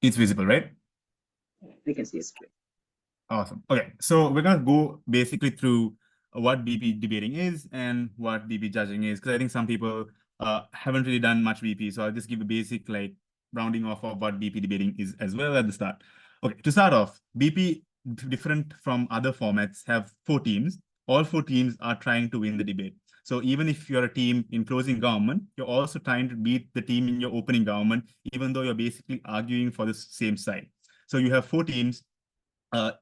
It's visible, right? We can see a screen. Awesome. Okay, so we're gonna go basically through what BP debating is and what BP judging is, because I think some people haven't really done much BP. So I'll just give a basic like rounding off of what BP debating is as well at the start. Okay, to start off, BP different from other formats have four teams. All four teams are trying to win the debate. So even if you're a team in closing government, you're also trying to beat the team in your opening government, even though you're basically arguing for the same side. So you have four teams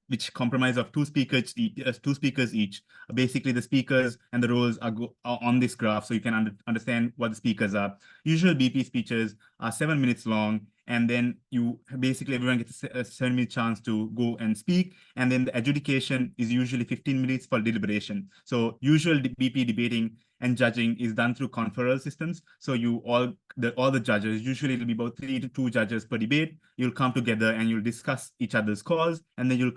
which comprise of two speakers each. Basically, the speakers and the roles are on this graph, so you can understand what the speakers are. Usual BP speeches are 7 minutes long, and then you basically everyone gets a 7 minute chance to go and speak, and then the adjudication is usually 15 minutes for deliberation. So usual BP debating and judging is done through conferral systems. So you all the judges, usually it'll be about 3 to 2 judges per debate. You'll come together and you'll discuss each other's calls, and then you'll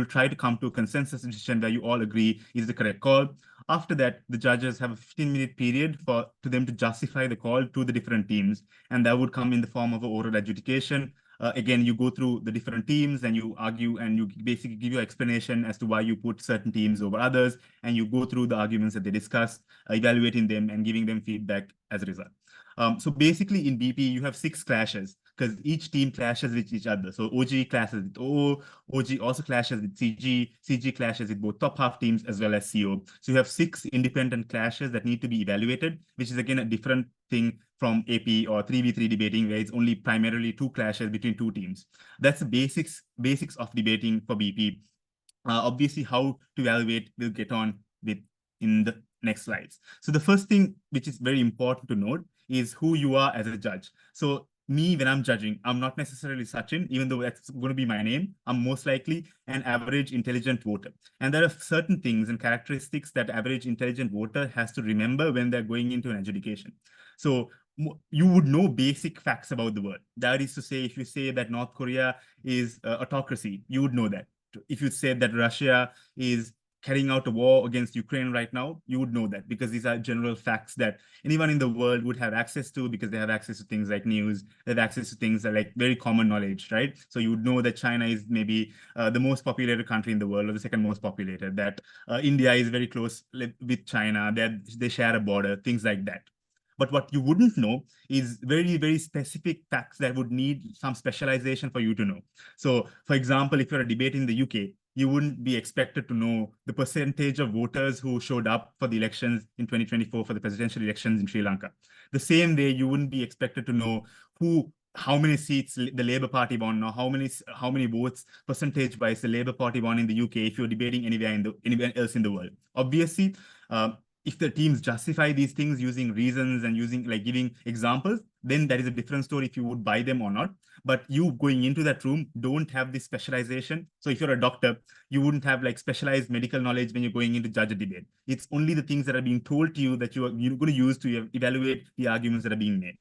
try to come to a consensus decision where you all agree is the correct call. After that, the judges have a 15-minute period for to them to justify the call to the different teams, and that would come in the form of an oral adjudication. Again, you go through the different teams and you argue and you basically give your explanation as to why you put certain teams over others, and you go through the arguments that they discussed, evaluating them and giving them feedback as a result. So basically in BP, you have 6 clashes because each team clashes with each other. So OG clashes with OG also clashes with CG clashes with both top half teams as well as CO. So you have 6 independent clashes that need to be evaluated, which is again a different thing from AP or 3v3 debating, where it's only primarily 2 clashes between 2 teams. That's the basics of debating for BP. Obviously, how to evaluate, we'll get on with in the next slides. So the first thing which is very important to note is who you are as a judge. So me, when I'm judging, I'm not necessarily Sachin, even though that's going to be my name. I'm most likely an average intelligent voter. And there are certain things and characteristics that average intelligent voter has to remember when they're going into an adjudication. So you would know basic facts about the world. That is to say, if you say that North Korea is autocracy, you would know that. If you said that Russia is carrying out a war against Ukraine right now, you would know that because these are general facts that anyone in the world would have access to because they have access to things like news, they have access to things that like very common knowledge, right? So you would know that China is maybe the most populated country in the world or the second most populated, that India is very close with China, that they share a border, things like that. But what you wouldn't know is very, very specific facts that would need some specialization for you to know. So, for example, if you're a debate in the UK, you wouldn't be expected to know the percentage of voters who showed up for the elections in 2024 for the presidential elections in Sri Lanka. The same way, you wouldn't be expected to know how many seats the Labour Party won, or how many votes percentage wise the Labour Party won in the UK if you're debating anywhere else in the world. Obviously, if the teams justify these things using reasons and using like giving examples, then that is a different story if you would buy them or not. But you going into that room don't have this specialization. So if you're a doctor, you wouldn't have like specialized medical knowledge when you're going into judge a debate. It's only the things that are being told to you that you're going to use to evaluate the arguments that are being made.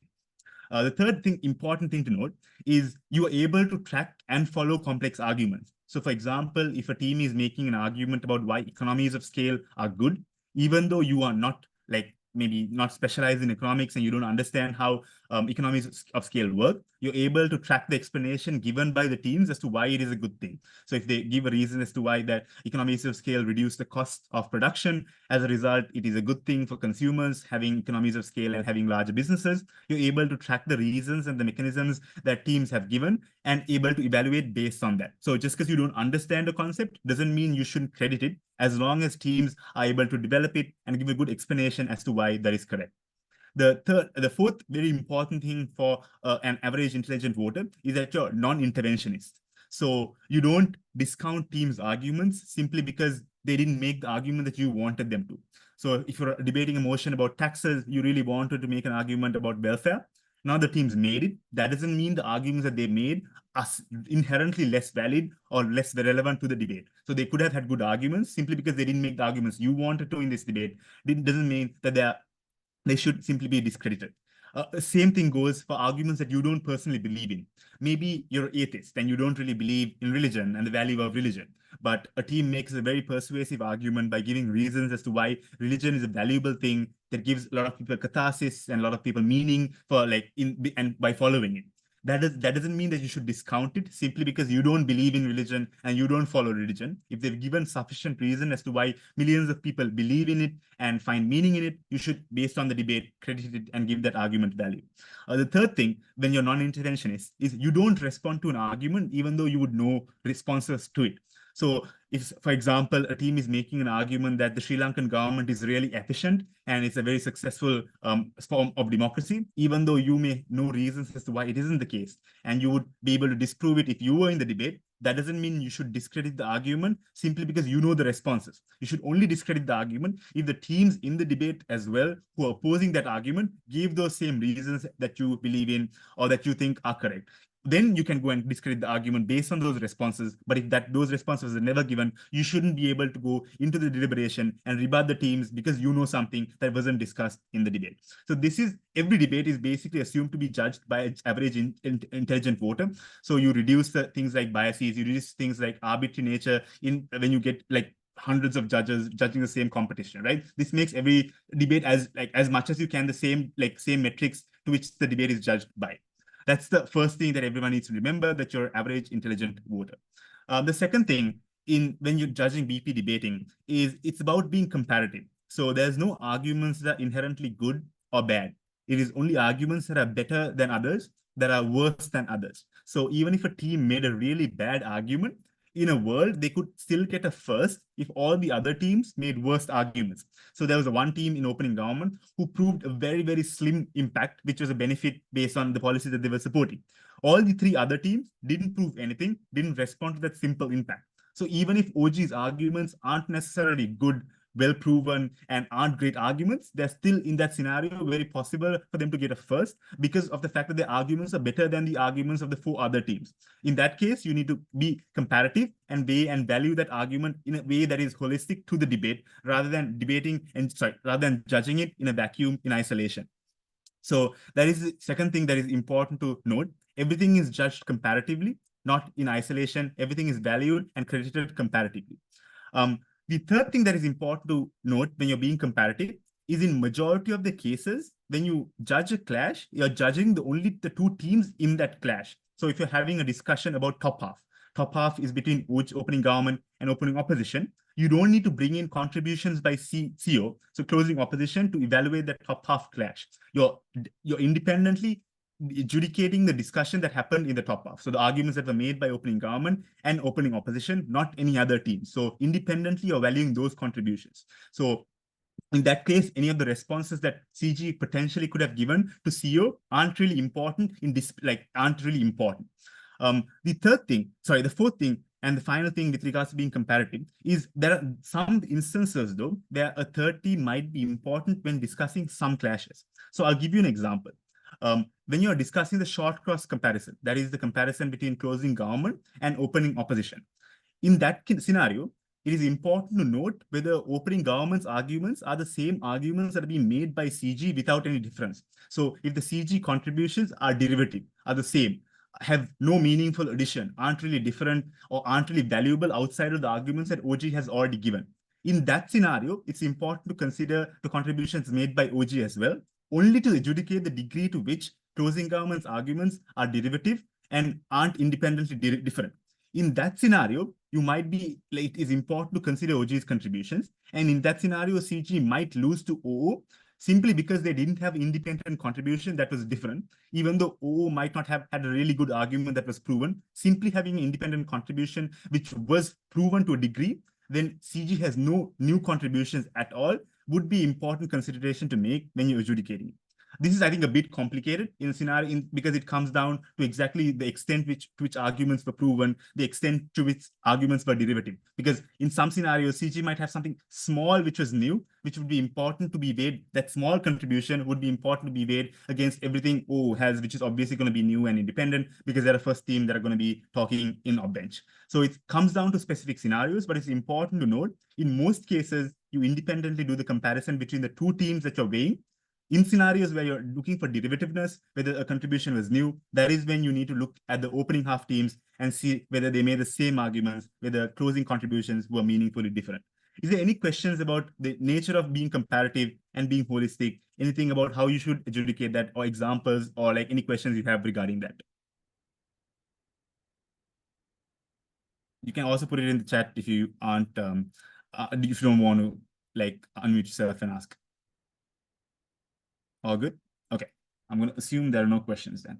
The third thing, important thing to note, is you are able to track and follow complex arguments. So, for example, if a team is making an argument about why economies of scale are good, even though you are not like maybe not specialized in economics and you don't understand how economies of scale work, you're able to track the explanation given by the teams as to why it is a good thing. So if they give a reason as to why that economies of scale reduce the cost of production, as a result, it is a good thing for consumers having economies of scale and having larger businesses. You're able to track the reasons and the mechanisms that teams have given and able to evaluate based on that. So just because you don't understand a concept doesn't mean you shouldn't credit it, as long as teams are able to develop it and give a good explanation as to why that is correct. The fourth very important thing for an average intelligent voter is that you're non-interventionist. So you don't discount teams' arguments simply because they didn't make the argument that you wanted them to. So if you're debating a motion about taxes, you really wanted to make an argument about welfare. Now the teams made it. That doesn't mean the arguments that they made are inherently less valid or less relevant to the debate. So they could have had good arguments simply because they didn't make the arguments you wanted to in this debate. It doesn't mean that they should simply be discredited. Same thing goes for arguments that you don't personally believe in. Maybe you're atheist and you don't really believe in religion and the value of religion, but a team makes a very persuasive argument by giving reasons as to why religion is a valuable thing that gives a lot of people catharsis and a lot of people meaning for like in and by following it. That doesn't mean that you should discount it simply because you don't believe in religion and you don't follow religion. If they've given sufficient reason as to why millions of people believe in it and find meaning in it, you should, based on the debate, credit it and give that argument value. The third thing, when you're non-interventionist, is you don't respond to an argument even though you would know responses to it. So if, for example, a team is making an argument that the Sri Lankan government is really efficient and it's a very successful form of democracy, even though you may know reasons as to why it isn't the case, and you would be able to disprove it if you were in the debate, that doesn't mean you should discredit the argument simply because you know the responses. You should only discredit the argument if the teams in the debate as well who are opposing that argument give those same reasons that you believe in or that you think are correct. Then you can go and discredit the argument based on those responses. But if those responses are never given, you shouldn't be able to go into the deliberation and rebut the teams because you know something that wasn't discussed in the debate. So every debate is basically assumed to be judged by an average intelligent voter. So you reduce the things like biases, you reduce things like arbitrary nature when you get like hundreds of judges judging the same competition, right? This makes every debate as much as you can the same metrics to which the debate is judged by. That's the first thing that everyone needs to remember, that you're average intelligent voter. The second thing when you're judging BP debating is it's about being comparative. So there's no arguments that are inherently good or bad. It is only arguments that are better than others, that are worse than others. So even if a team made a really bad argument, in a world, they could still get a first if all the other teams made worse arguments. So there was one team in opening government who proved a very, very slim impact, which was a benefit based on the policies that they were supporting. All the three other teams didn't prove anything, didn't respond to that simple impact. So even if OG's arguments aren't necessarily good, well proven, and aren't great arguments, they're still in that scenario very possible for them to get a first because of the fact that their arguments are better than the arguments of the four other teams. In that case, you need to be comparative and weigh and value that argument in a way that is holistic to the debate rather than judging it in a vacuum in isolation. So that is the second thing that is important to note. Everything is judged comparatively, not in isolation. Everything is valued and credited comparatively. The third thing that is important to note when you're being comparative is in majority of the cases, when you judge a clash, you're judging only the two teams in that clash. So if you're having a discussion about top half is between opening government and opening opposition, you don't need to bring in contributions by CO, so closing opposition, to evaluate that top half clash. You're independently adjudicating the discussion that happened in the top half. So the arguments that were made by opening government and opening opposition, not any other team. So independently, you're valuing those contributions. So in that case, any of the responses that CG potentially could have given to CO aren't really important aren't really important. The fourth thing, and the final thing with regards to being comparative is there are some instances, though, where a third team might be important when discussing some clashes. So I'll give you an example. When you're discussing the short cross comparison, that is the comparison between closing government and opening opposition. In that scenario, it is important to note whether opening government's arguments are the same arguments that are being made by CG without any difference. So if the CG contributions are derivative, are the same, have no meaningful addition, aren't really different, or aren't really valuable outside of the arguments that OG has already given. In that scenario, it's important to consider the contributions made by OG as well, only to adjudicate the degree to which closing government's arguments are derivative and aren't independently different. In that scenario, you might be it is important to consider OG's contributions. And in that scenario, CG might lose to OO simply because they didn't have independent contribution that was different, even though OO might not have had a really good argument that was proven. Simply having an independent contribution, which was proven to a degree, then CG has no new contributions at all, would be important consideration to make when you're adjudicating. This is, I think, a bit complicated in a scenario because it comes down to exactly the extent to which arguments were proven, the extent to which arguments were derivative. Because in some scenarios, CG might have something small which was new, which would be important to be weighed. That small contribution would be important to be weighed against everything O has, which is obviously going to be new and independent because they're the first team that are going to be talking in off bench. So it comes down to specific scenarios, but it's important to note in most cases, you independently do the comparison between the two teams that you're weighing. In scenarios where you're looking for derivativeness, whether a contribution was new, that is when you need to look at the opening half teams and see whether they made the same arguments, whether closing contributions were meaningfully different. Is there any questions about the nature of being comparative and being holistic? Anything about how you should adjudicate that, or examples, or like any questions you have regarding that? You can also put it in the chat if you aren't, if you don't want to like unmute yourself and ask. All good? Okay. I'm going to assume there are no questions then.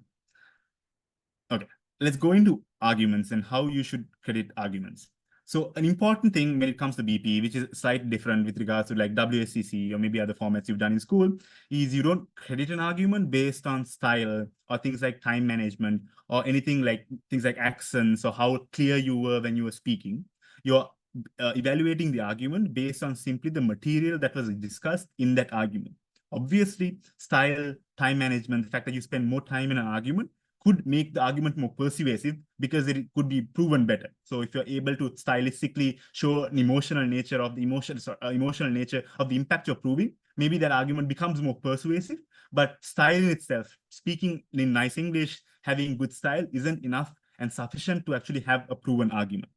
Okay, let's go into arguments and how you should credit arguments. So an important thing when it comes to BP, which is slightly different with regards to like WSCC or maybe other formats you've done in school, is you don't credit an argument based on style or things like time management or anything like things like accents or how clear you were when you were speaking. You're evaluating the argument based on simply the material that was discussed in that argument. Obviously, style, time management, the fact that you spend more time in an argument could make the argument more persuasive because it could be proven better. So if you're able to stylistically show an emotional nature of the emotional nature of the impact you're proving, maybe that argument becomes more persuasive. But style in itself, speaking in nice English, having good style isn't enough and sufficient to actually have a proven argument.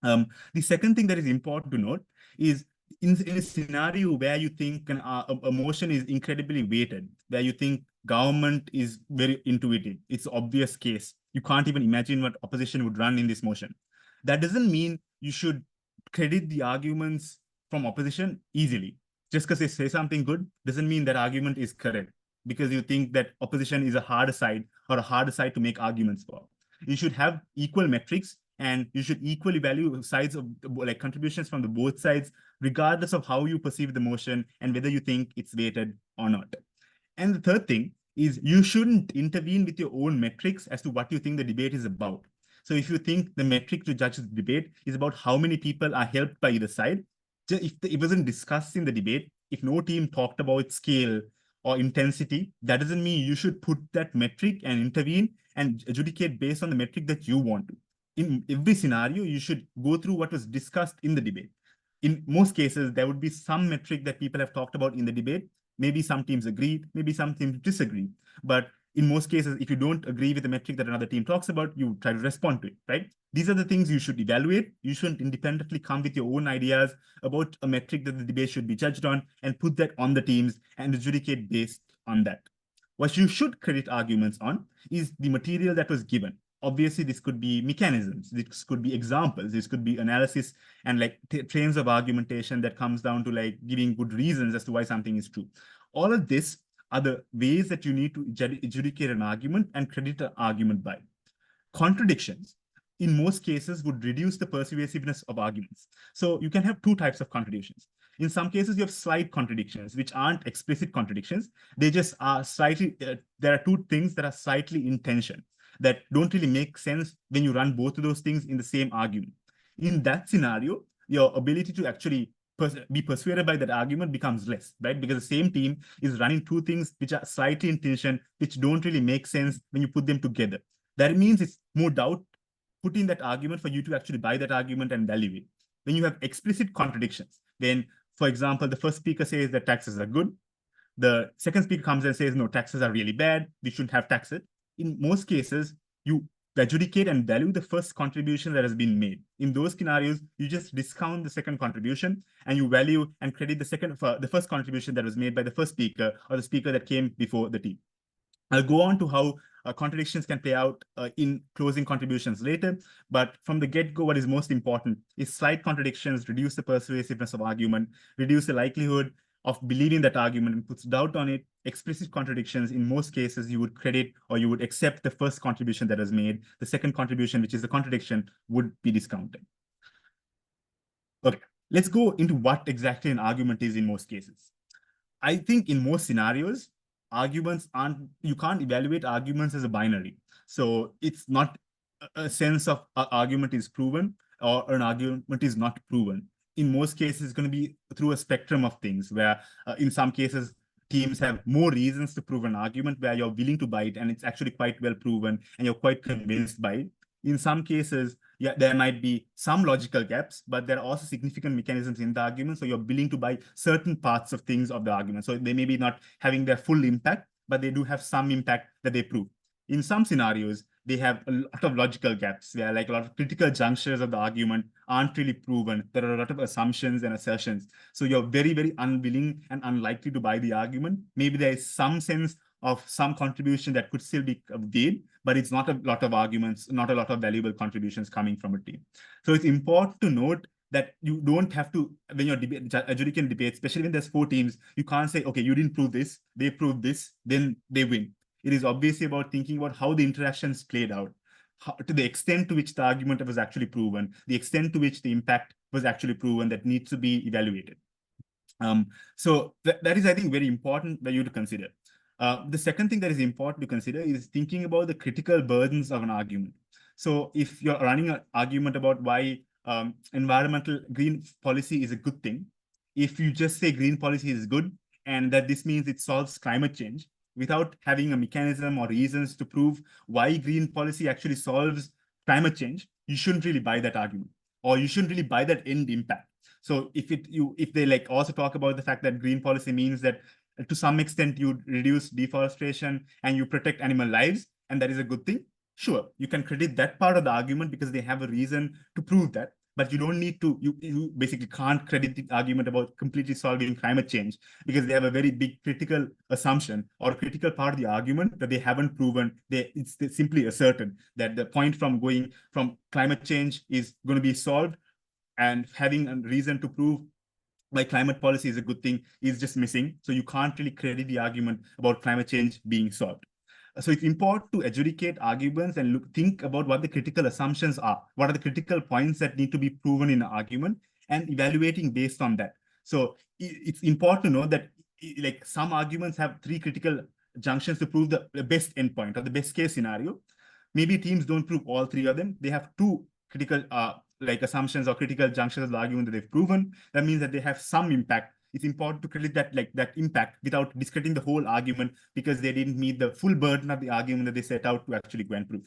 The second thing that is important to note is in a scenario where you think a motion is incredibly weighted, where you think government is very intuitive, it's obvious case, you can't even imagine what opposition would run in this motion. That doesn't mean you should credit the arguments from opposition easily. Just because they say something good doesn't mean that argument is correct because you think that opposition is a harder side or a harder side to make arguments for. You should have equal metrics and you should equally value sides of like contributions from the both sides, regardless of how you perceive the motion and whether you think it's weighted or not. And the third thing is you shouldn't intervene with your own metrics as to what you think the debate is about. So if you think the metric to judge the debate is about how many people are helped by either side, if it wasn't discussed in the debate, if no team talked about scale or intensity, that doesn't mean you should put that metric and intervene and adjudicate based on the metric that you want to. In every scenario, you should go through what was discussed in the debate. In most cases, there would be some metric that people have talked about in the debate. Maybe some teams agree, maybe some teams disagree. But in most cases, if you don't agree with the metric that another team talks about, you try to respond to it, right? These are the things you should evaluate. You shouldn't independently come with your own ideas about a metric that the debate should be judged on and put that on the teams and adjudicate based on that. What you should credit arguments on is the material that was given. Obviously, this could be mechanisms, this could be examples, this could be analysis and like trains of argumentation that comes down to like giving good reasons as to why something is true. All of this are the ways that you need to adjudicate an argument and credit an argument by. Contradictions, in most cases, would reduce the persuasiveness of arguments. So you can have two types of contradictions. In some cases, you have slight contradictions, which aren't explicit contradictions. They just are slightly, there are two things that are slightly in tension that don't really make sense when you run both of those things in the same argument. In that scenario, your ability to actually be persuaded by that argument becomes less, right? Because the same team is running two things which are slightly in tension, which don't really make sense when you put them together. That means it's more doubt put in that argument for you to actually buy that argument and value it. When you have explicit contradictions, then, for example, the first speaker says that taxes are good. The second speaker comes and says, no, taxes are really bad. We shouldn't have taxes. In most cases, you adjudicate and value the first contribution that has been made. In those scenarios, you just discount the second contribution and you value and credit the first contribution that was made by the first speaker or the speaker that came before the team. I'll go on to how contradictions can play out in closing contributions later, but from the get-go, what is most important is slight contradictions reduce the persuasiveness of argument, reduce the likelihood of believing that argument and puts doubt on it. Explicit contradictions, in most cases, you would credit or you would accept the first contribution that was made. The second contribution, which is the contradiction, would be discounted. Okay, let's go into what exactly an argument is in most cases. I think in most scenarios, arguments you can't evaluate arguments as a binary. So it's not a sense of argument is proven or an argument is not proven. In most cases, it's going to be through a spectrum of things where in some cases, teams have more reasons to prove an argument where you're willing to buy it and it's actually quite well proven and you're quite convinced by it. In some cases, yeah, there might be some logical gaps, but there are also significant mechanisms in the argument. So you're willing to buy certain parts of things of the argument. So they may be not having their full impact, but they do have some impact that they prove. In some scenarios, they have a lot of logical gaps where like a lot of critical junctures of the argument aren't really proven. There are a lot of assumptions and assertions. So you're very, very unwilling and unlikely to buy the argument. Maybe there is some sense of some contribution that could still be gained, but it's not a lot of arguments, not a lot of valuable contributions coming from a team. So it's important to note that you don't have to, when you're adjudicating debate, especially when there's 4 teams, you can't say, okay, you didn't prove this, they proved this, then they win. It is obviously about thinking about how the interactions played out, to the extent to which the argument was actually proven, the extent to which the impact was actually proven that needs to be evaluated. So that is, I think, very important for you to consider. The second thing that is important to consider is thinking about the critical burdens of an argument. So if you're running an argument about why environmental green policy is a good thing, if you just say green policy is good and that this means it solves climate change without having a mechanism or reasons to prove why green policy actually solves climate change, you shouldn't really buy that argument, or you shouldn't really buy that end impact. So if they like also talk about the fact that green policy means that to some extent you reduce deforestation and you protect animal lives, and that is a good thing, sure, you can credit that part of the argument because they have a reason to prove that. But you don't need to, you basically can't credit the argument about completely solving climate change because they have a very big critical assumption or critical part of the argument that they haven't proven. It's simply asserted that the point from going from climate change is going to be solved, and having a reason to prove why climate policy is a good thing is just missing. So you can't really credit the argument about climate change being solved. So it's important to adjudicate arguments and think about what the critical assumptions are. What are the critical points that need to be proven in an argument, and evaluating based on that. So it's important to know that like some arguments have 3 critical junctions to prove the best endpoint or the best case scenario. Maybe teams don't prove all 3 of them. They have 2 critical like assumptions or critical junctions of the argument that they've proven. That means that they have some impact. It's important to credit that impact without discrediting the whole argument because they didn't meet the full burden of the argument that they set out to actually go and prove.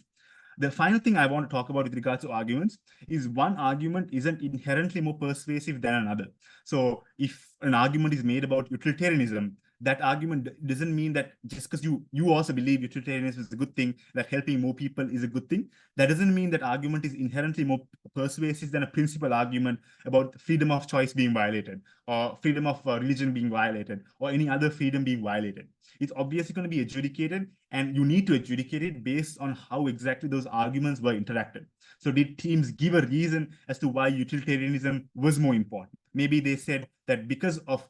The final thing I want to talk about with regards to arguments is one argument isn't inherently more persuasive than another. So if an argument is made about utilitarianism, that argument doesn't mean that just because you also believe utilitarianism is a good thing, that helping more people is a good thing, that doesn't mean that argument is inherently more persuasive than a principal argument about freedom of choice being violated, or freedom of religion being violated, or any other freedom being violated. It's obviously going to be adjudicated, and you need to adjudicate it based on how exactly those arguments were interacted. So did teams give a reason as to why utilitarianism was more important? Maybe they said that because of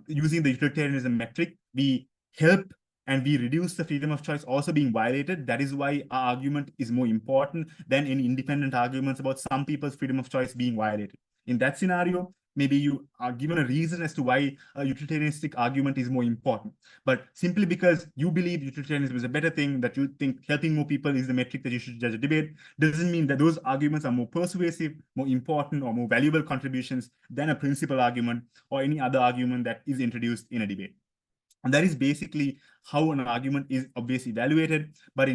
using the utilitarianism metric, we help and we reduce the freedom of choice also being violated. That is why our argument is more important than any independent arguments about some people's freedom of choice being violated. In that scenario, maybe you are given a reason as to why a utilitarianistic argument is more important. But simply because you believe utilitarianism is a better thing, that you think helping more people is the metric that you should judge a debate, doesn't mean that those arguments are more persuasive, more important, or more valuable contributions than a principal argument or any other argument that is introduced in a debate. And that is basically how an argument is obviously evaluated, but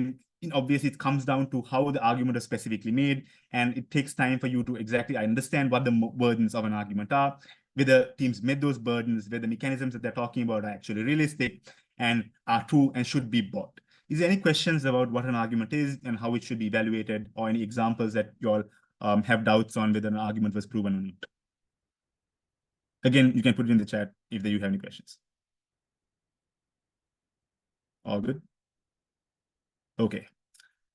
obviously it comes down to how the argument is specifically made, and it takes time for you to exactly understand what the burdens of an argument are, whether teams met those burdens, whether the mechanisms that they're talking about are actually realistic and are true and should be bought. Is there any questions about what an argument is and how it should be evaluated, or any examples that you all have doubts on whether an argument was proven or not? Again, you can put it in the chat if you have any questions. All good? Okay,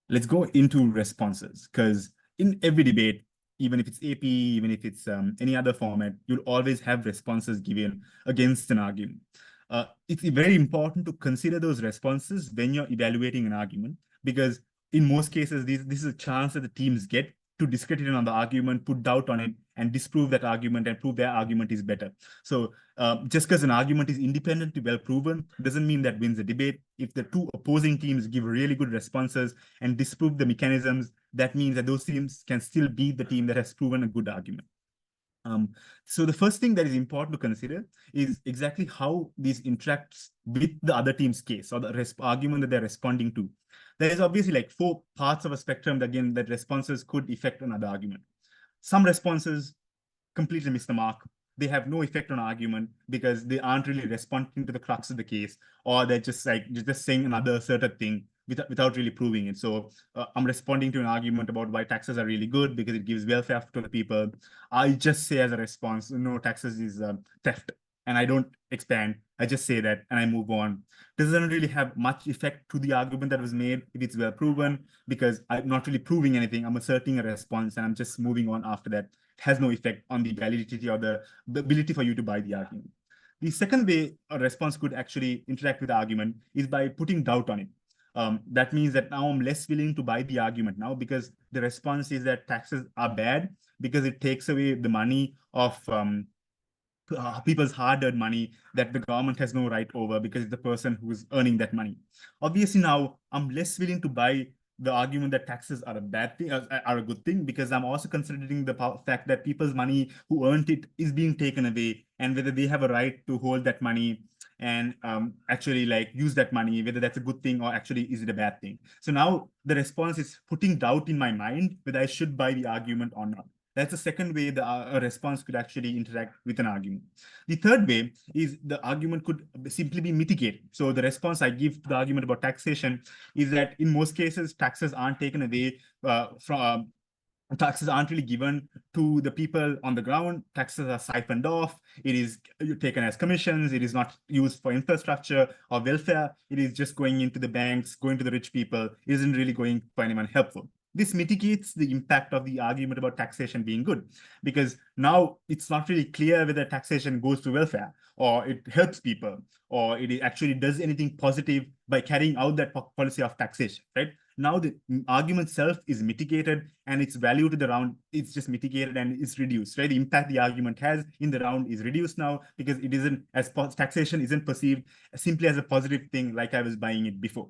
let's go into responses, because in every debate, even if it's AP, even if it's any other format, you'll always have responses given against an argument. It's very important to consider those responses when you're evaluating an argument, because in most cases, this is a chance that the teams get to discredit another argument, put doubt on it, and disprove that argument and prove their argument is better. So just because an argument is independently well proven doesn't mean that wins the debate. If the 2 opposing teams give really good responses and disprove the mechanisms, that means that those teams can still beat the team that has proven a good argument. So the first thing that is important to consider is exactly how this interacts with the other team's case or the argument that they're responding to. There is obviously like 4 parts of a spectrum that, again, that responses could affect another argument. Some responses completely miss the mark. They have no effect on argument because they aren't really responding to the crux of the case, or they're just saying another asserted thing without really proving it. So I'm responding to an argument about why taxes are really good because it gives welfare to the people. I just say as a response, no, taxes is theft, and I don't expand. I just say that and I move on. This doesn't really have much effect to the argument that was made if it's well proven, because I'm not really proving anything. I'm asserting a response and I'm just moving on after that. It has no effect on the validity or the ability for you to buy the argument. The second way a response could actually interact with the argument is by putting doubt on it. That means that now I'm less willing to buy the argument now, because the response is that taxes are bad because it takes away the money of people's hard-earned money that the government has no right over, because it's the person who's earning that money. Obviously, now I'm less willing to buy the argument that taxes are a bad thing, are a good thing, because I'm also considering the fact that people's money who earned it is being taken away, and whether they have a right to hold that money and actually like use that money, whether that's a good thing or actually is it a bad thing. So now the response is putting doubt in my mind whether I should buy the argument or not. That's the second way a response could actually interact with an argument. The third way is the argument could simply be mitigated. So the response I give to the argument about taxation is that in most cases, taxes aren't taken away from taxes aren't really given to the people on the ground. Taxes are siphoned off. It is taken as commissions. It is not used for infrastructure or welfare. It is just going into the banks, going to the rich people. It isn't really going for anyone helpful. This mitigates the impact of the argument about taxation being good, because now it's not really clear whether taxation goes to welfare or it helps people or it actually does anything positive by carrying out that policy of taxation, right? Now the argument itself is mitigated and its value to the round, it's just mitigated and it's reduced, right? The impact the argument has in the round is reduced now, because it isn't as taxation isn't perceived simply as a positive thing like I was buying it before.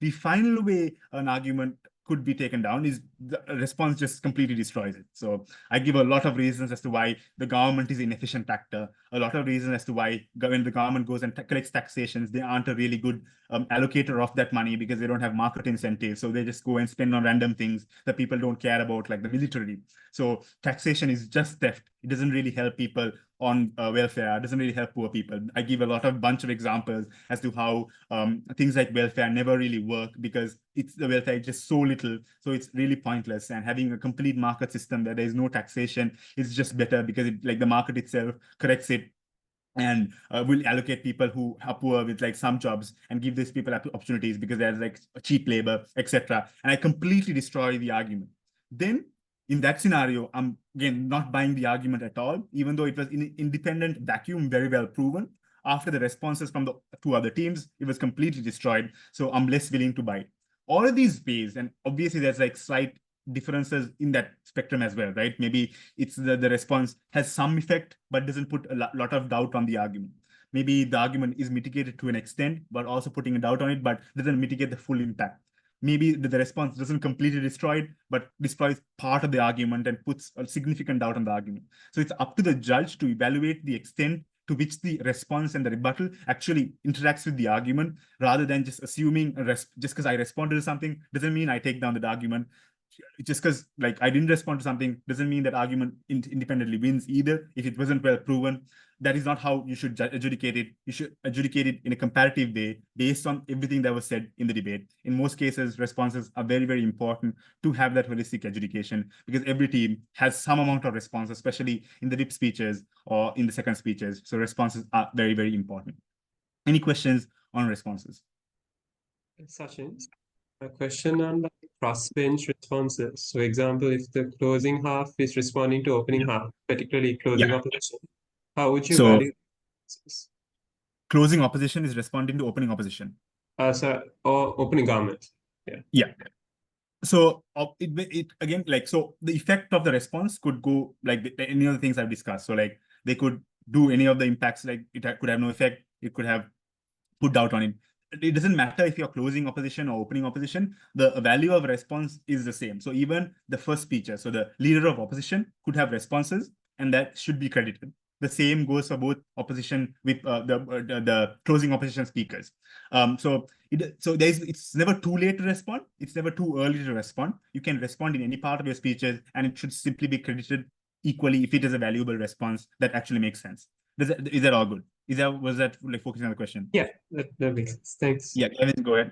The final way an argument could be taken down is the response just completely destroys it. So I give a lot of reasons as to why the government is an inefficient actor, a lot of reasons as to why when the government goes and collects taxations, they aren't a really good allocator of that money, because they don't have market incentives. So they just go and spend on random things that people don't care about, like the military. So taxation is just theft. It doesn't really help people on welfare. It doesn't really help poor people. I give a bunch of examples as to how things like welfare never really work, because the welfare is just so little. So it's really pointless. And having a complete market system where there is no taxation is just better, because like the market itself corrects it and will allocate people who are poor with like some jobs and give these people opportunities, because there's like cheap labor, etc. And I completely destroy the argument. Then in that scenario, I'm again not buying the argument at all, even though it was in independent vacuum, very well proven. After the responses from the two other teams, it was completely destroyed. So I'm less willing to buy it. All of these ways, and obviously there's like slight differences in that spectrum as well, right? Maybe it's the response has some effect, but doesn't put a lot of doubt on the argument. Maybe the argument is mitigated to an extent, but also putting a doubt on it, but doesn't mitigate the full impact. Maybe the response doesn't completely destroy it, but destroys part of the argument and puts a significant doubt on the argument. So it's up to the judge to evaluate the extent to which the response and the rebuttal actually interacts with the argument, rather than just assuming just because I responded to something doesn't mean I take down the argument. Just because like I didn't respond to something doesn't mean that argument independently wins either. If it wasn't well proven, that is not how you should adjudicate it. You should adjudicate it in a comparative way based on everything that was said in the debate. In most cases, responses are very, very important to have that holistic adjudication, because every team has some amount of response, especially in the whip speeches or in the second speeches. So responses are very, very important. Any questions on responses? Sachin, a question on the crossbench responses. So example, if the closing half is responding to opening half, particularly closing opposition, how would you value this? Closing opposition is responding to opening opposition. Or opening government. Yeah. So it again, like, so the effect of the response could go like any of the things I've discussed. So like they could do any of the impacts, like it could have no effect. It could have put doubt on it. It doesn't matter if you're closing opposition or opening opposition, the value of response is the same. So even the first speecher, so the leader of opposition could have responses, and that should be credited. The same goes for both opposition with the closing opposition speakers. It's never too late to respond. It's never too early to respond. You can respond in any part of your speeches, and it should simply be credited equally if it is a valuable response that actually makes sense. Is that all good? Was that like focusing on the question? Yeah, that makes sense. Thanks. Yeah, Kevin, go ahead.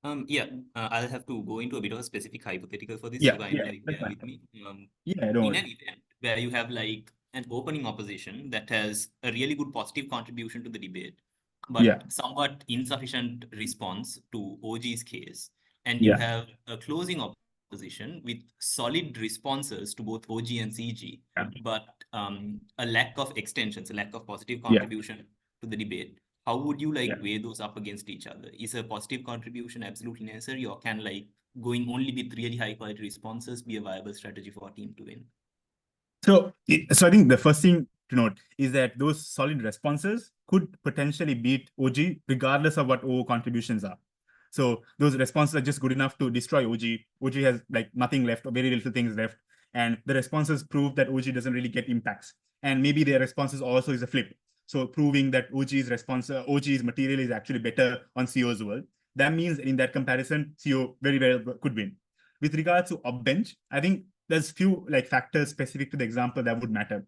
I'll have to go into a bit of a specific hypothetical for this. Yeah, so yeah, like that's bear fine. with me. Yeah, don't In worry. an event where you have like an opening opposition that has a really good positive contribution to the debate, Yeah. but somewhat insufficient response to OG's case, and you Yeah. have a closing opposition with solid responses to both OG and CG, Yeah. but a lack of extensions, a lack of positive Yeah. contribution to the debate. How would you like Yeah. weigh those up against each other? Is a positive contribution absolutely necessary, or can like going only with really high quality responses be a viable strategy for a team to win? So I think the first thing to note is that those solid responses could potentially beat OG regardless of what O contributions are. So those responses are just good enough to destroy OG. OG has like nothing left or very little things left. And the responses prove that OG doesn't really get impacts. And maybe their responses also is a flip. So proving that OG's material is actually better on CO's world. That means in that comparison, CO very well could win. With regards to upbench, I think there's few like factors specific to the example that would matter.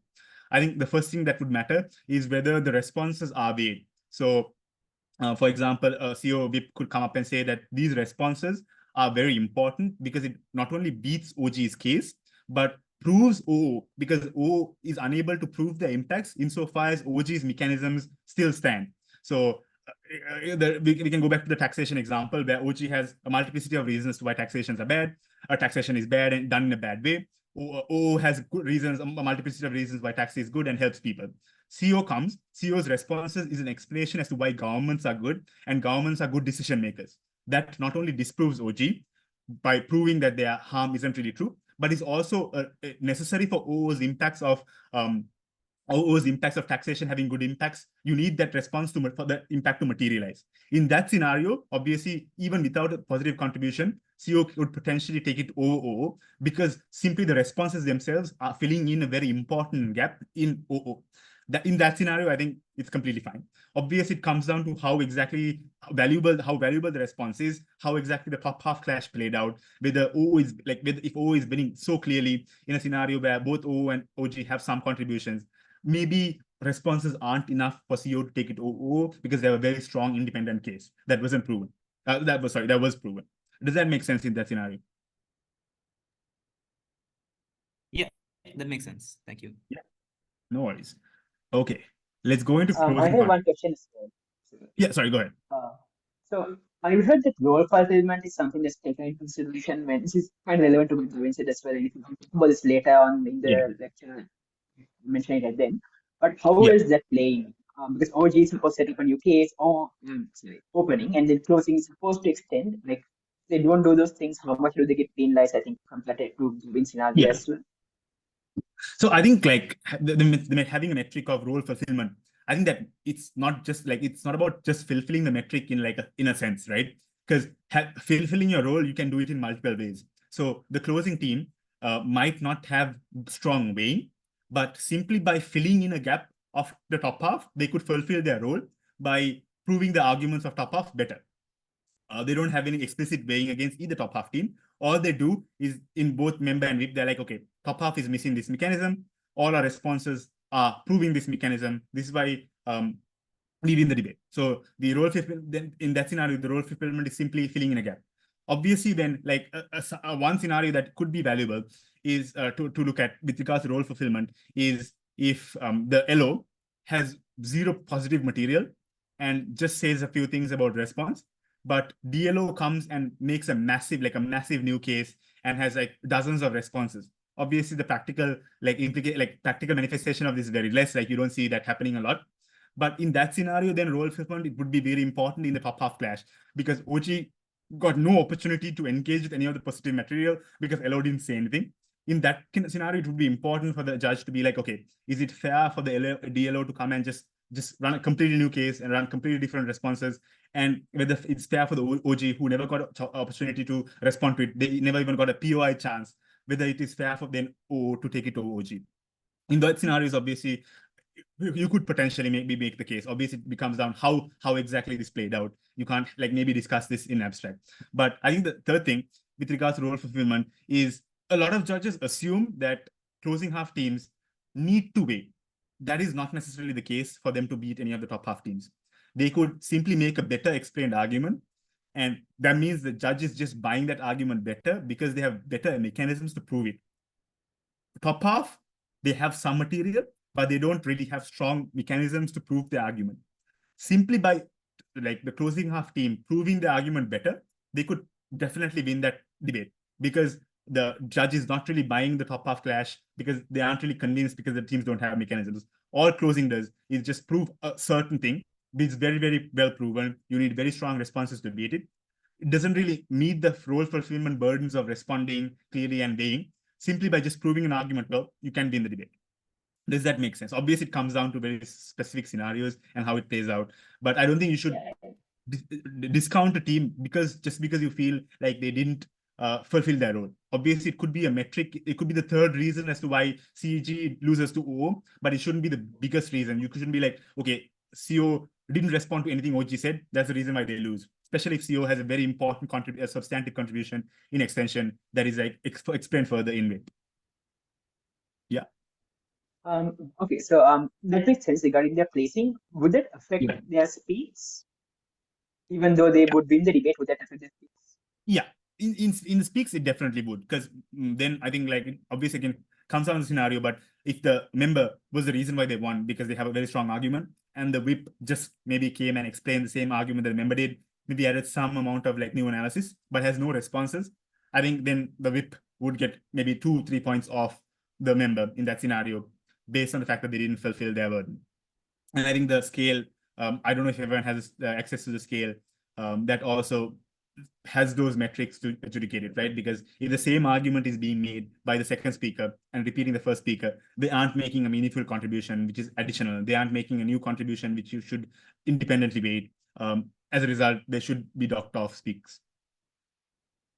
I think the first thing that would matter is whether the responses are weighed. So for example, a CEO VIP could come up and say that these responses are very important because it not only beats OG's case, but proves OO because OO is unable to prove the impacts insofar as OG's mechanisms still stand. So we can go back to the taxation example where OG has a multiplicity of reasons why taxations are bad. Taxation is bad and done in a bad way. O has good reasons, a multiplicity of reasons why tax is good and helps people. CO comes, CO's responses is an explanation as to why governments are good and governments are good decision makers. That not only disproves OG by proving that their harm isn't really true, but is also necessary for OO's impacts of taxation having good impacts. You need that response for the impact to materialize. In that scenario, obviously, even without a positive contribution, CO would potentially take it over OO because simply the responses themselves are filling in a very important gap in OO. In that scenario, I think it's completely fine. Obviously, it comes down to how valuable the response is, how exactly the top half clash played out, whether if OO is winning so clearly in a scenario where both OO and OG have some contributions. Maybe responses aren't enough for CO to take it OO because they have a very strong independent case that wasn't proven. That was proven. Does that make sense in that scenario? Yeah, that makes sense. Thank you. Yeah, no worries. Okay, let's go into closing. I have one question as well. Yeah, sorry, go ahead. So I heard that role fulfillment is something that's taken into consideration when this is quite relevant to the Vincent as well. And if you can talk about this later on in the lecture, mentioning it then. But how is that playing? Because OG is supposed to set up a new case or opening, and then closing is supposed to extend. Like they don't do those things. How much do they get penalized? I think compared to win scenario as well. So I think like having a metric of role fulfillment, I think that it's not about just fulfilling the metric in a sense, right? Because fulfilling your role, you can do it in multiple ways. So the closing team might not have strong weighing, but simply by filling in a gap of the top half, they could fulfill their role by proving the arguments of top half better. They don't have any explicit weighing against either top half team. All they do is in both member and VIP, they're like, okay, top half is missing this mechanism. All our responses are proving this mechanism. This is why we win the debate. So the role fulfillment, then in that scenario, the role fulfillment is simply filling in a gap. Obviously, then like one scenario that could be valuable is to look at with regards to role fulfillment is if the LO has zero positive material and just says a few things about response, but DLO comes and makes a massive new case and has like dozens of responses. Obviously, the practical practical manifestation of this is very less. Like you don't see that happening a lot. But in that scenario, then role fulfillment, it would be very important in the top half clash because OG got no opportunity to engage with any of the positive material because LO didn't say anything. In that scenario, it would be important for the judge to be like, okay, is it fair for the DLO to come and just run a completely new case and run completely different responses? And whether it's fair for the OG who never got an opportunity to respond to it, they never even got a POI chance, whether it is fair for then O to take it to OG. In that scenarios, obviously, you could potentially maybe make the case. Obviously, it becomes down how exactly this played out. You can't like maybe discuss this in abstract. But I think the third thing with regards to role fulfillment is a lot of judges assume that closing half teams need to weigh. That is not necessarily the case for them to beat any of the top half teams. They could simply make a better explained argument. And that means the judge is just buying that argument better because they have better mechanisms to prove it. Top half, they have some material, but they don't really have strong mechanisms to prove their argument. Simply by like the closing half team proving the argument better, they could definitely win that debate, because the judge is not really buying the top half clash because they aren't really convinced, because the teams don't have mechanisms. All closing does is just prove a certain thing, which is very, very well proven. You need very strong responses to beat it. It doesn't really meet the role fulfillment burdens of responding clearly and weighing. Simply by just proving an argument well, you can win the debate. Does that make sense? Obviously, it comes down to very specific scenarios and how it plays out. But I don't think you should discount a team just because you feel like they didn't fulfill their role. Obviously, it could be a metric. It could be the third reason as to why CG loses to OO, but it shouldn't be the biggest reason. You shouldn't be like, okay, CO didn't respond to anything OG said. That's the reason why they lose. Especially if CO has a very important substantive contribution in extension that is like explained further in it. Yeah. Okay, so that makes sense regarding their placing. Would that affect their speeds? Even though they would win the debate, would that affect their speeds? Yeah, in the speaks, it definitely would, because then I think like obviously again comes down to the scenario, but if the member was the reason why they won because they have a very strong argument, and the whip just maybe came and explained the same argument that the member did, maybe added some amount of like new analysis, but has no responses, I think then the whip would get maybe 2-3 points off the member in that scenario, based on the fact that they didn't fulfill their burden. And I think the scale, I don't know if everyone has access to the scale, that also has those metrics to adjudicate it, right? Because if the same argument is being made by the second speaker and repeating the first speaker, they aren't making a meaningful contribution, which is additional. They aren't making a new contribution, which you should independently weight. As a result, they should be docked off speaks.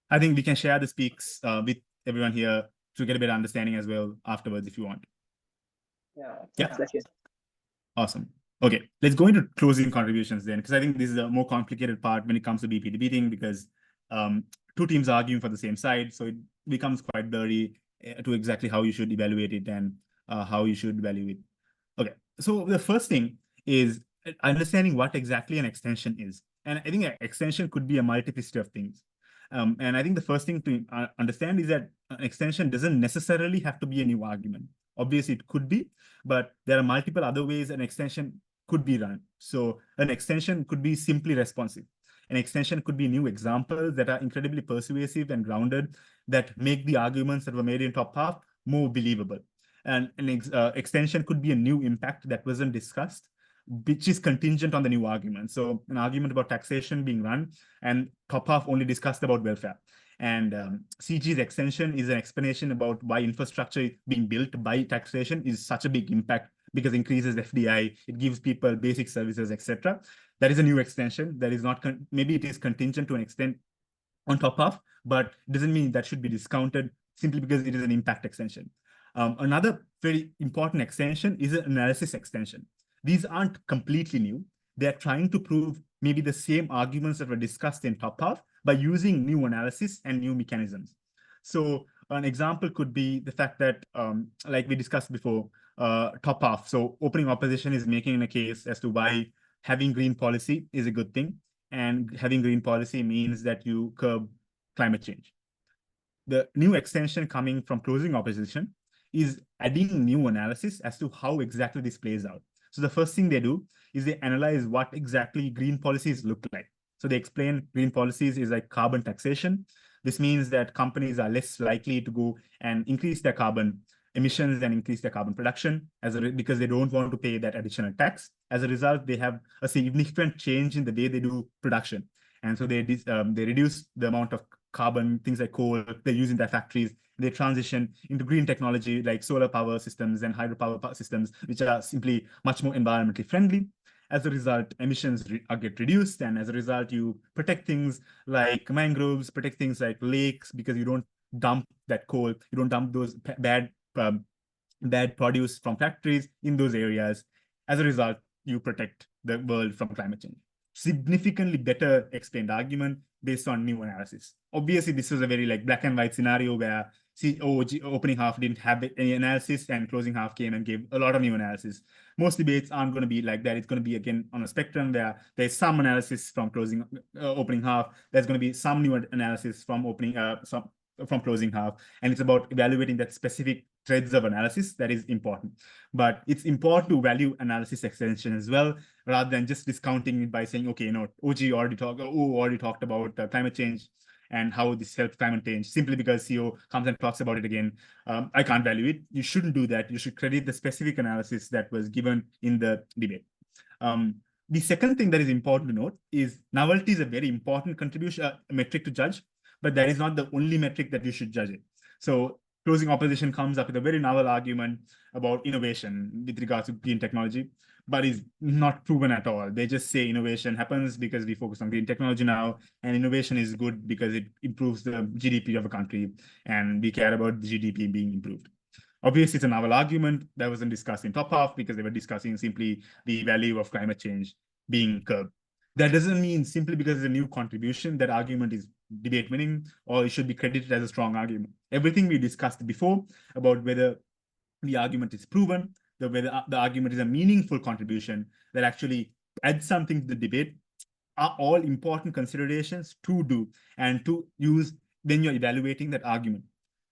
I think we can share the speaks with everyone here to get a better understanding as well afterwards if you want. Yeah. Awesome. Okay, let's go into closing contributions then, because I think this is a more complicated part when it comes to BP debating, because two teams are arguing for the same side, so it becomes quite blurry to exactly how you should evaluate it and how you should value it. Okay, so the first thing is understanding what exactly an extension is. And I think an extension could be a multiplicity of things. And I think the first thing to understand is that an extension doesn't necessarily have to be a new argument. Obviously, it could be, but there are multiple other ways an extension could be run. So an extension could be simply responsive. An extension could be new examples that are incredibly persuasive and grounded, that make the arguments that were made in top half more believable. And an extension could be a new impact that wasn't discussed, which is contingent on the new argument. So an argument about taxation being run, and top half only discussed about welfare. And CG's extension is an explanation about why infrastructure being built by taxation is such a big impact, because it increases FDI, it gives people basic services, etc. That is a new extension. That is not, maybe it is contingent to an extent on top half, but it doesn't mean that should be discounted simply because it is an impact extension. Another very important extension is an analysis extension. These aren't completely new. They're trying to prove maybe the same arguments that were discussed in top half by using new analysis and new mechanisms. So an example could be the fact that, like we discussed before, top half. So opening opposition is making a case as to why having green policy is a good thing. And having green policy means that you curb climate change. The new extension coming from closing opposition is adding new analysis as to how exactly this plays out. So the first thing they do is they analyze what exactly green policies look like. So they explain green policies is like carbon taxation. This means that companies are less likely to go and increase their carbon emissions and increase their carbon production because they don't want to pay that additional tax. As a result, they have a significant change in the way they do production. And so they reduce the amount of carbon, things like coal they use in their factories. They transition into green technology like solar power systems and hydropower systems, which are simply much more environmentally friendly. As a result, emissions get reduced. And as a result, you protect things like mangroves, protect things like lakes, because you don't dump that coal, you don't dump those bad produce from factories in those areas. As a result, you protect the world from climate change. Significantly better explained argument based on new analysis. Obviously, this was a very like black and white scenario where opening half didn't have any analysis and closing half came and gave a lot of new analysis. Most debates aren't going to be like that. It's going to be again on a spectrum where there's some analysis from opening half. There's going to be some new analysis from from closing half, and it's about evaluating that specific threads of analysis, that is important. But it's important to value analysis extension as well, rather than just discounting it by saying, okay, OG already talked about climate change and how this helps climate change, simply because CEO comes and talks about it again. I can't value it. You shouldn't do that. You should credit the specific analysis that was given in the debate. The second thing that is important to note is novelty is a very important contribution metric to judge, but that is not the only metric that you should judge it. So closing opposition comes up with a very novel argument about innovation with regards to green technology, but is not proven at all. They just say innovation happens because we focus on green technology now, and innovation is good because it improves the GDP of a country, and we care about the GDP being improved. Obviously, it's a novel argument that wasn't discussed in top half because they were discussing simply the value of climate change being curbed. That doesn't mean simply because it's a new contribution that argument is debate winning or it should be credited as a strong argument. Everything we discussed before about whether the argument is proven, whether the argument is a meaningful contribution that actually adds something to the debate, are all important considerations to do and to use when you're evaluating that argument.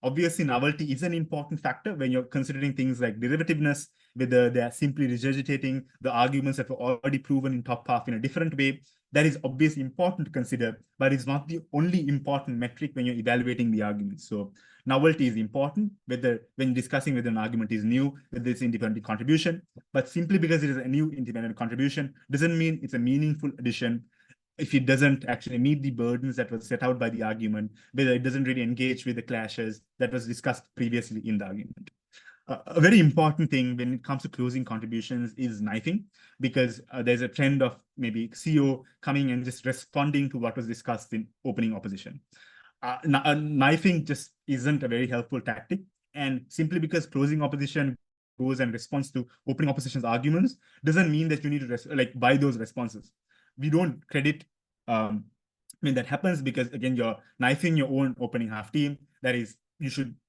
Obviously, novelty is an important factor when you're considering things like derivativeness, whether they're simply regurgitating the arguments that were already proven in top half in a different way. That is obviously important to consider, but it's not the only important metric when you're evaluating the arguments. So novelty is important, when discussing whether an argument is new, whether it's independent contribution, but simply because it is a new independent contribution doesn't mean it's a meaningful addition if it doesn't actually meet the burdens that were set out by the argument, whether it doesn't really engage with the clashes that was discussed previously in the argument. A very important thing when it comes to closing contributions is knifing, because there's a trend of maybe CEO coming and just responding to what was discussed in opening opposition. Knifing just isn't a very helpful tactic. And simply because closing opposition goes and responds to opening opposition's arguments doesn't mean that you need to buy those responses. We don't credit when that happens, because again, you're knifing your own opening half team. That is,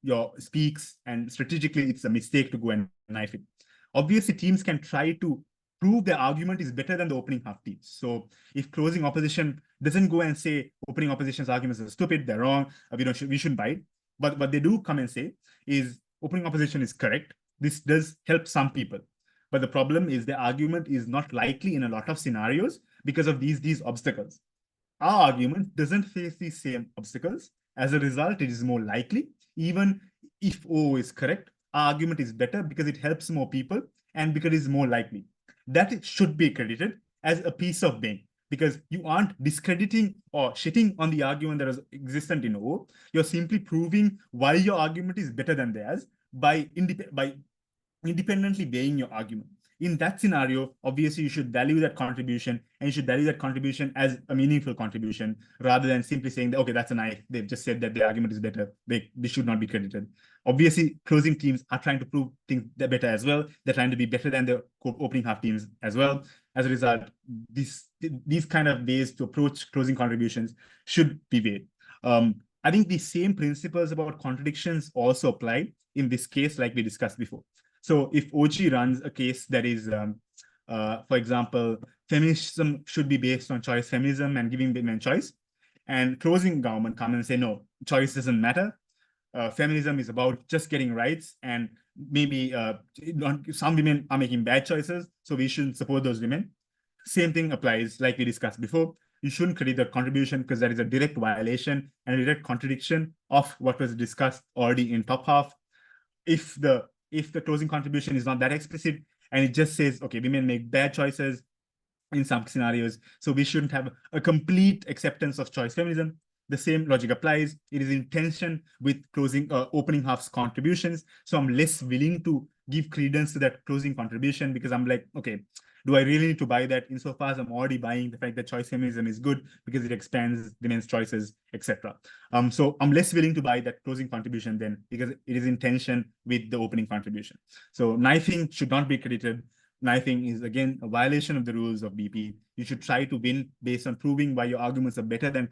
your speaks, and strategically it's a mistake to go and knife it. Obviously, teams can try to prove their argument is better than the opening half teams. So if closing opposition doesn't go and say opening opposition's arguments are stupid, they're wrong, we shouldn't buy it. But what they do come and say is opening opposition is correct. This does help some people. But the problem is the argument is not likely in a lot of scenarios because of these obstacles. Our argument doesn't face these same obstacles. As a result, it is more likely, even if O is correct, our argument is better because it helps more people and because it is more likely. That it should be credited as a piece of being, because you aren't discrediting or shitting on the argument that is existent in O. You're simply proving why your argument is better than theirs by independently weighing your argument. In that scenario, obviously, you should value that contribution, and you should value that contribution as a meaningful contribution, rather than simply saying that, okay, that's a knife. They've just said that the argument is better. They should not be credited. Obviously, closing teams are trying to prove things better as well. They're trying to be better than the opening half teams as well. As a result, these kind of ways to approach closing contributions should be weighed. I think the same principles about contradictions also apply in this case, like we discussed before. So if OG runs a case that is, for example, feminism should be based on choice feminism and giving women choice, and closing government come and say, no, choice doesn't matter. Feminism is about just getting rights, and maybe some women are making bad choices, so we shouldn't support those women. Same thing applies, like we discussed before. You shouldn't credit the contribution because that is a direct violation and a direct contradiction of what was discussed already in top half. If the closing contribution is not that explicit and it just says, okay, women make bad choices in some scenarios, so we shouldn't have a complete acceptance of choice feminism, the same logic applies. It is in tension with opening half's contributions. So I'm less willing to give credence to that closing contribution because I'm like, okay, do I really need to buy that insofar as I'm already buying the fact that choice feminism is good because it expands women's choices, etc. So I'm less willing to buy that closing contribution then because it is in tension with the opening contribution. So knifing should not be credited. Knifing is, again, a violation of the rules of BP. You should try to win based on proving why your arguments are better than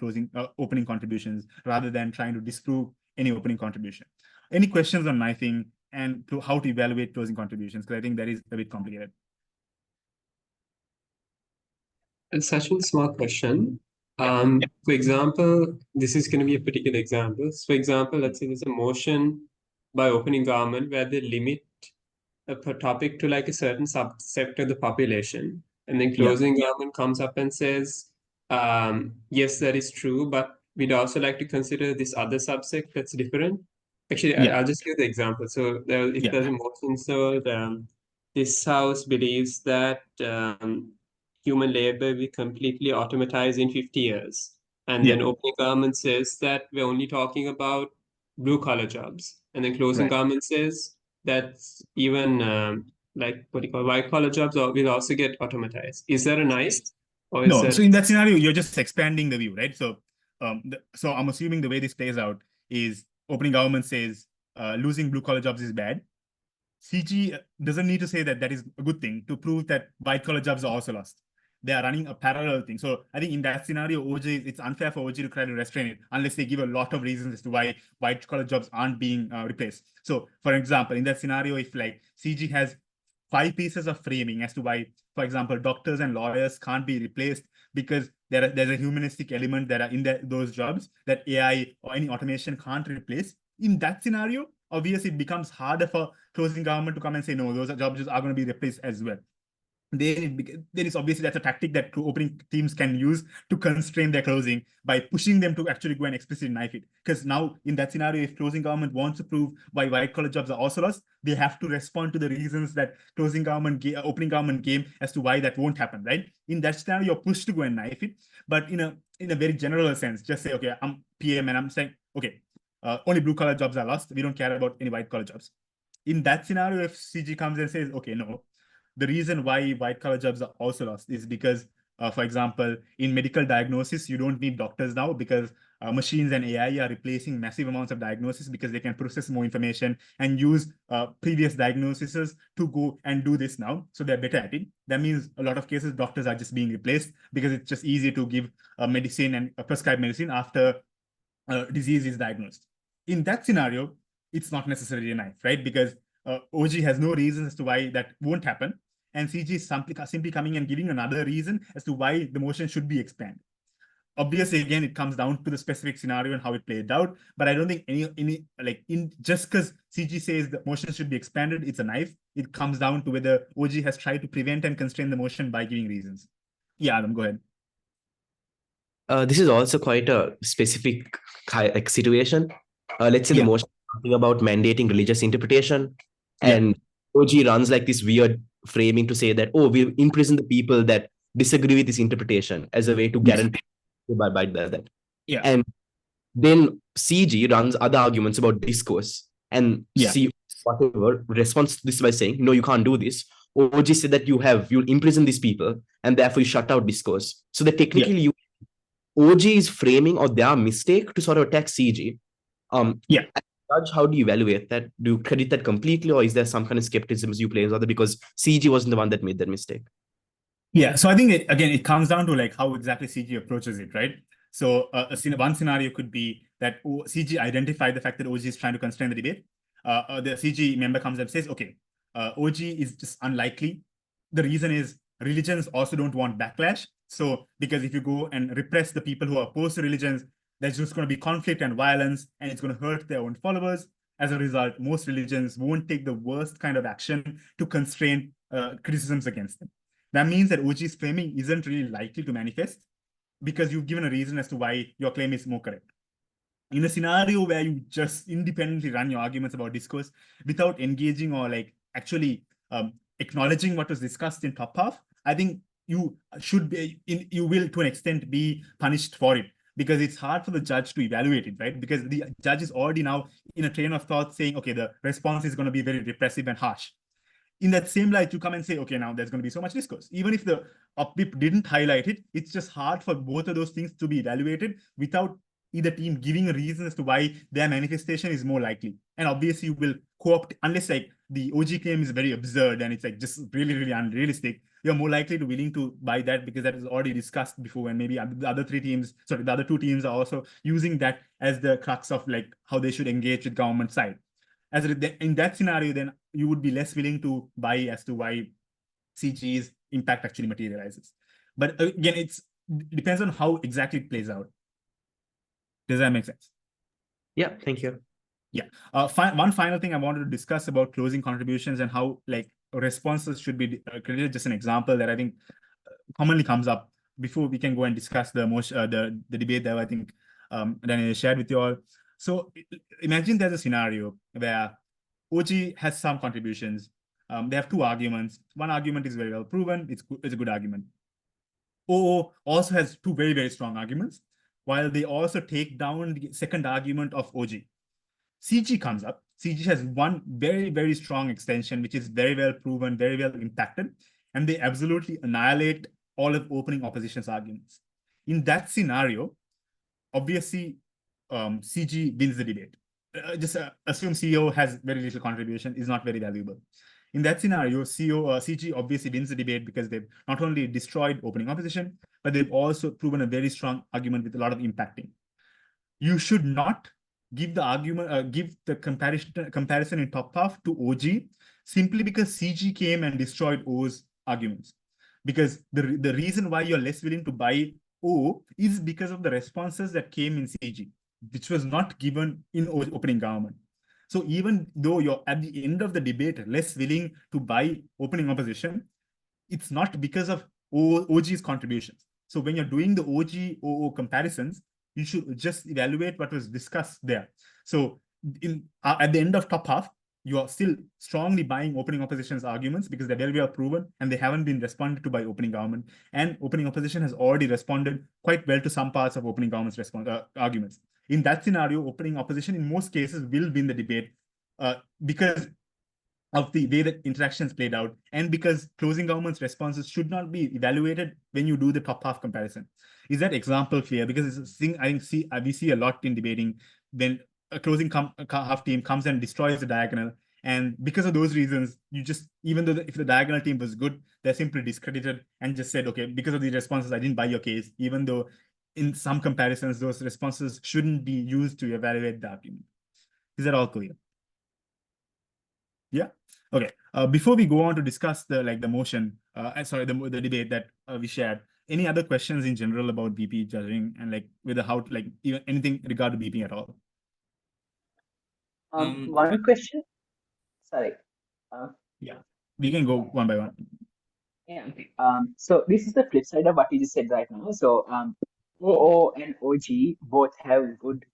opening contributions, rather than trying to disprove any opening contribution. Any questions on knifing and how to evaluate closing contributions? Because I think that is a bit complicated. Sachin, small question. For example, this is going to be a particular example. So for example, let's say there's a motion by opening government where they limit a topic to like a certain subset of the population, and then closing government comes up and says, yes, that is true, but we'd also like to consider this other subset that's different. Actually, I'll just give the example. So if there's a motion, so this house believes that human labor will be completely automatized in 50 years. And then opening government says that we're only talking about blue collar jobs. And then closing government says that even like what do you call white collar jobs will also get automatized. Is that a knife? Or is No, that... so in that scenario, you're just expanding the view, right? So, so I'm assuming the way this plays out is opening government says losing blue collar jobs is bad. CG doesn't need to say that that is a good thing to prove that white collar jobs are also lost. They are running a parallel thing. So I think in that scenario, it's unfair for OG to try to restrain it unless they give a lot of reasons as to why white collar jobs aren't being replaced. So for example, in that scenario, if like CG has 5 pieces of framing as to why, for example, doctors and lawyers can't be replaced because there's a humanistic element that are in those jobs that AI or any automation can't replace. In that scenario, obviously it becomes harder for closing government to come and say, no, those jobs are going to be replaced as well. Then it's obviously that's a tactic that opening teams can use to constrain their closing by pushing them to actually go and explicitly knife it. Because now in that scenario, if closing government wants to prove why white collar jobs are also lost, they have to respond to the reasons that opening government gave as to why that won't happen, right? In that scenario, you're pushed to go and knife it. But in a very general sense, just say, okay, I'm PM and I'm saying, okay, only blue collar jobs are lost. We don't care about any white collar jobs. In that scenario, if CG comes and says, okay, no, the reason why white collar jobs are also lost is because, for example, in medical diagnosis, you don't need doctors now because machines and AI are replacing massive amounts of diagnosis because they can process more information and use previous diagnoses to go and do this now. So they're better at it. That means a lot of cases, doctors are just being replaced because it's just easier to give medicine and prescribe medicine after disease is diagnosed. In that scenario, it's not necessarily a knife, right? Because OG has no reason as to why that won't happen. And CG is simply coming and giving another reason as to why the motion should be expanded. Obviously, again, it comes down to the specific scenario and how it played out. But I don't think just because CG says the motion should be expanded, it's a knife. It comes down to whether OG has tried to prevent and constrain the motion by giving reasons. Yeah, Adam, go ahead. This is also quite a specific situation. Let's say the motion talking about mandating religious interpretation, and OG runs like this weird framing to say that, oh, we'll imprison the people that disagree with this interpretation as a way to guarantee by that. Yeah. And then CG runs other arguments about discourse and see whatever responds to this by saying, no, you can't do this. OG said that you'll imprison these people and therefore you shut out discourse. So that technically OG is framing or their mistake to sort of attack CG. Judge, how do you evaluate that? Do you credit that completely, or is there some kind of skepticism you place on that because CG wasn't the one that made that mistake? Yeah, so I think it comes down to like how exactly CG approaches it, right? So one scenario could be that CG identified the fact that OG is trying to constrain the debate. The CG member comes and says, okay, OG is just unlikely. The reason is religions also don't want backlash. So because if you go and repress the people who are opposed to religions, there's just going to be conflict and violence, and it's going to hurt their own followers. As a result, most religions won't take the worst kind of action to constrain criticisms against them. That means that OG's framing isn't really likely to manifest because you've given a reason as to why your claim is more correct. In a scenario where you just independently run your arguments about discourse without engaging or like actually acknowledging what was discussed in top half, I think you will to an extent be punished for it because it's hard for the judge to evaluate it, right? Because the judge is already now in a train of thought saying, okay, the response is going to be very repressive and harsh. In that same light, you come and say, okay, now there's going to be so much discourse. Even if the UpBip didn't highlight it, it's just hard for both of those things to be evaluated without either team giving a reason as to why their manifestation is more likely. And obviously you will co-opt, unless like the OG claim is very absurd and it's like just really, really unrealistic, you're more likely to willing to buy that because that is already discussed before. And maybe the other two teams are also using that as the crux of like how they should engage with government side. In that scenario, then you would be less willing to buy as to why CG's impact actually materializes. But again, it depends on how exactly it plays out. Does that make sense? Yeah, thank you. One final thing I wanted to discuss about closing contributions and how like responses should be credited. Just an example that I think commonly comes up before we can go and discuss the the debate that I think Daniel shared with you all. So imagine there's a scenario where OG has some contributions. They have two arguments. One argument is very well proven. It's a good argument. OO also has two very, very strong arguments, while they also take down the second argument of OG. CG comes up. CG has one very, very strong extension, which is very well proven, very well impacted, and they absolutely annihilate all of opening opposition's arguments. In that scenario, obviously, CG wins the debate. Just assume CEO has very little contribution, is not very valuable. In that scenario, CG obviously wins the debate because they've not only destroyed opening opposition, but they've also proven a very strong argument with a lot of impacting. You should not give the argument, give the comparison in top half to OG simply because CG came and destroyed O's arguments. Because the reason why you're less willing to buy O is because of the responses that came in CG, which was not given in opening government. So even though you're at the end of the debate less willing to buy opening opposition, it's not because of OG's contributions. So when you're doing the OG OO comparisons, you should just evaluate what was discussed there. So at the end of top half, you are still strongly buying opening opposition's arguments because they're very well proven and they haven't been responded to by opening government. And opening opposition has already responded quite well to some parts of opening government's arguments. In that scenario, opening opposition in most cases will win the debate because of the way that interactions played out, and because closing government's responses should not be evaluated when you do the top half comparison. Is that example clear? Because it's a thing I think we see a lot in debating when a closing half team comes and destroys the diagonal, and because of those reasons, you just, even though if the diagonal team was good, they're simply discredited and just said, okay, because of these responses, I didn't buy your case, even though in some comparisons, those responses shouldn't be used to evaluate the argument. Is that all clear? Yeah. Okay. Before we go on to discuss the motion, the debate that we shared, any other questions in general about BP judging and whether how to even anything regarding BP at all? One question. Sorry. Yeah, we can go one by one. Yeah. Okay. So this is the flip side of what you just said right now. So OO and OG both have good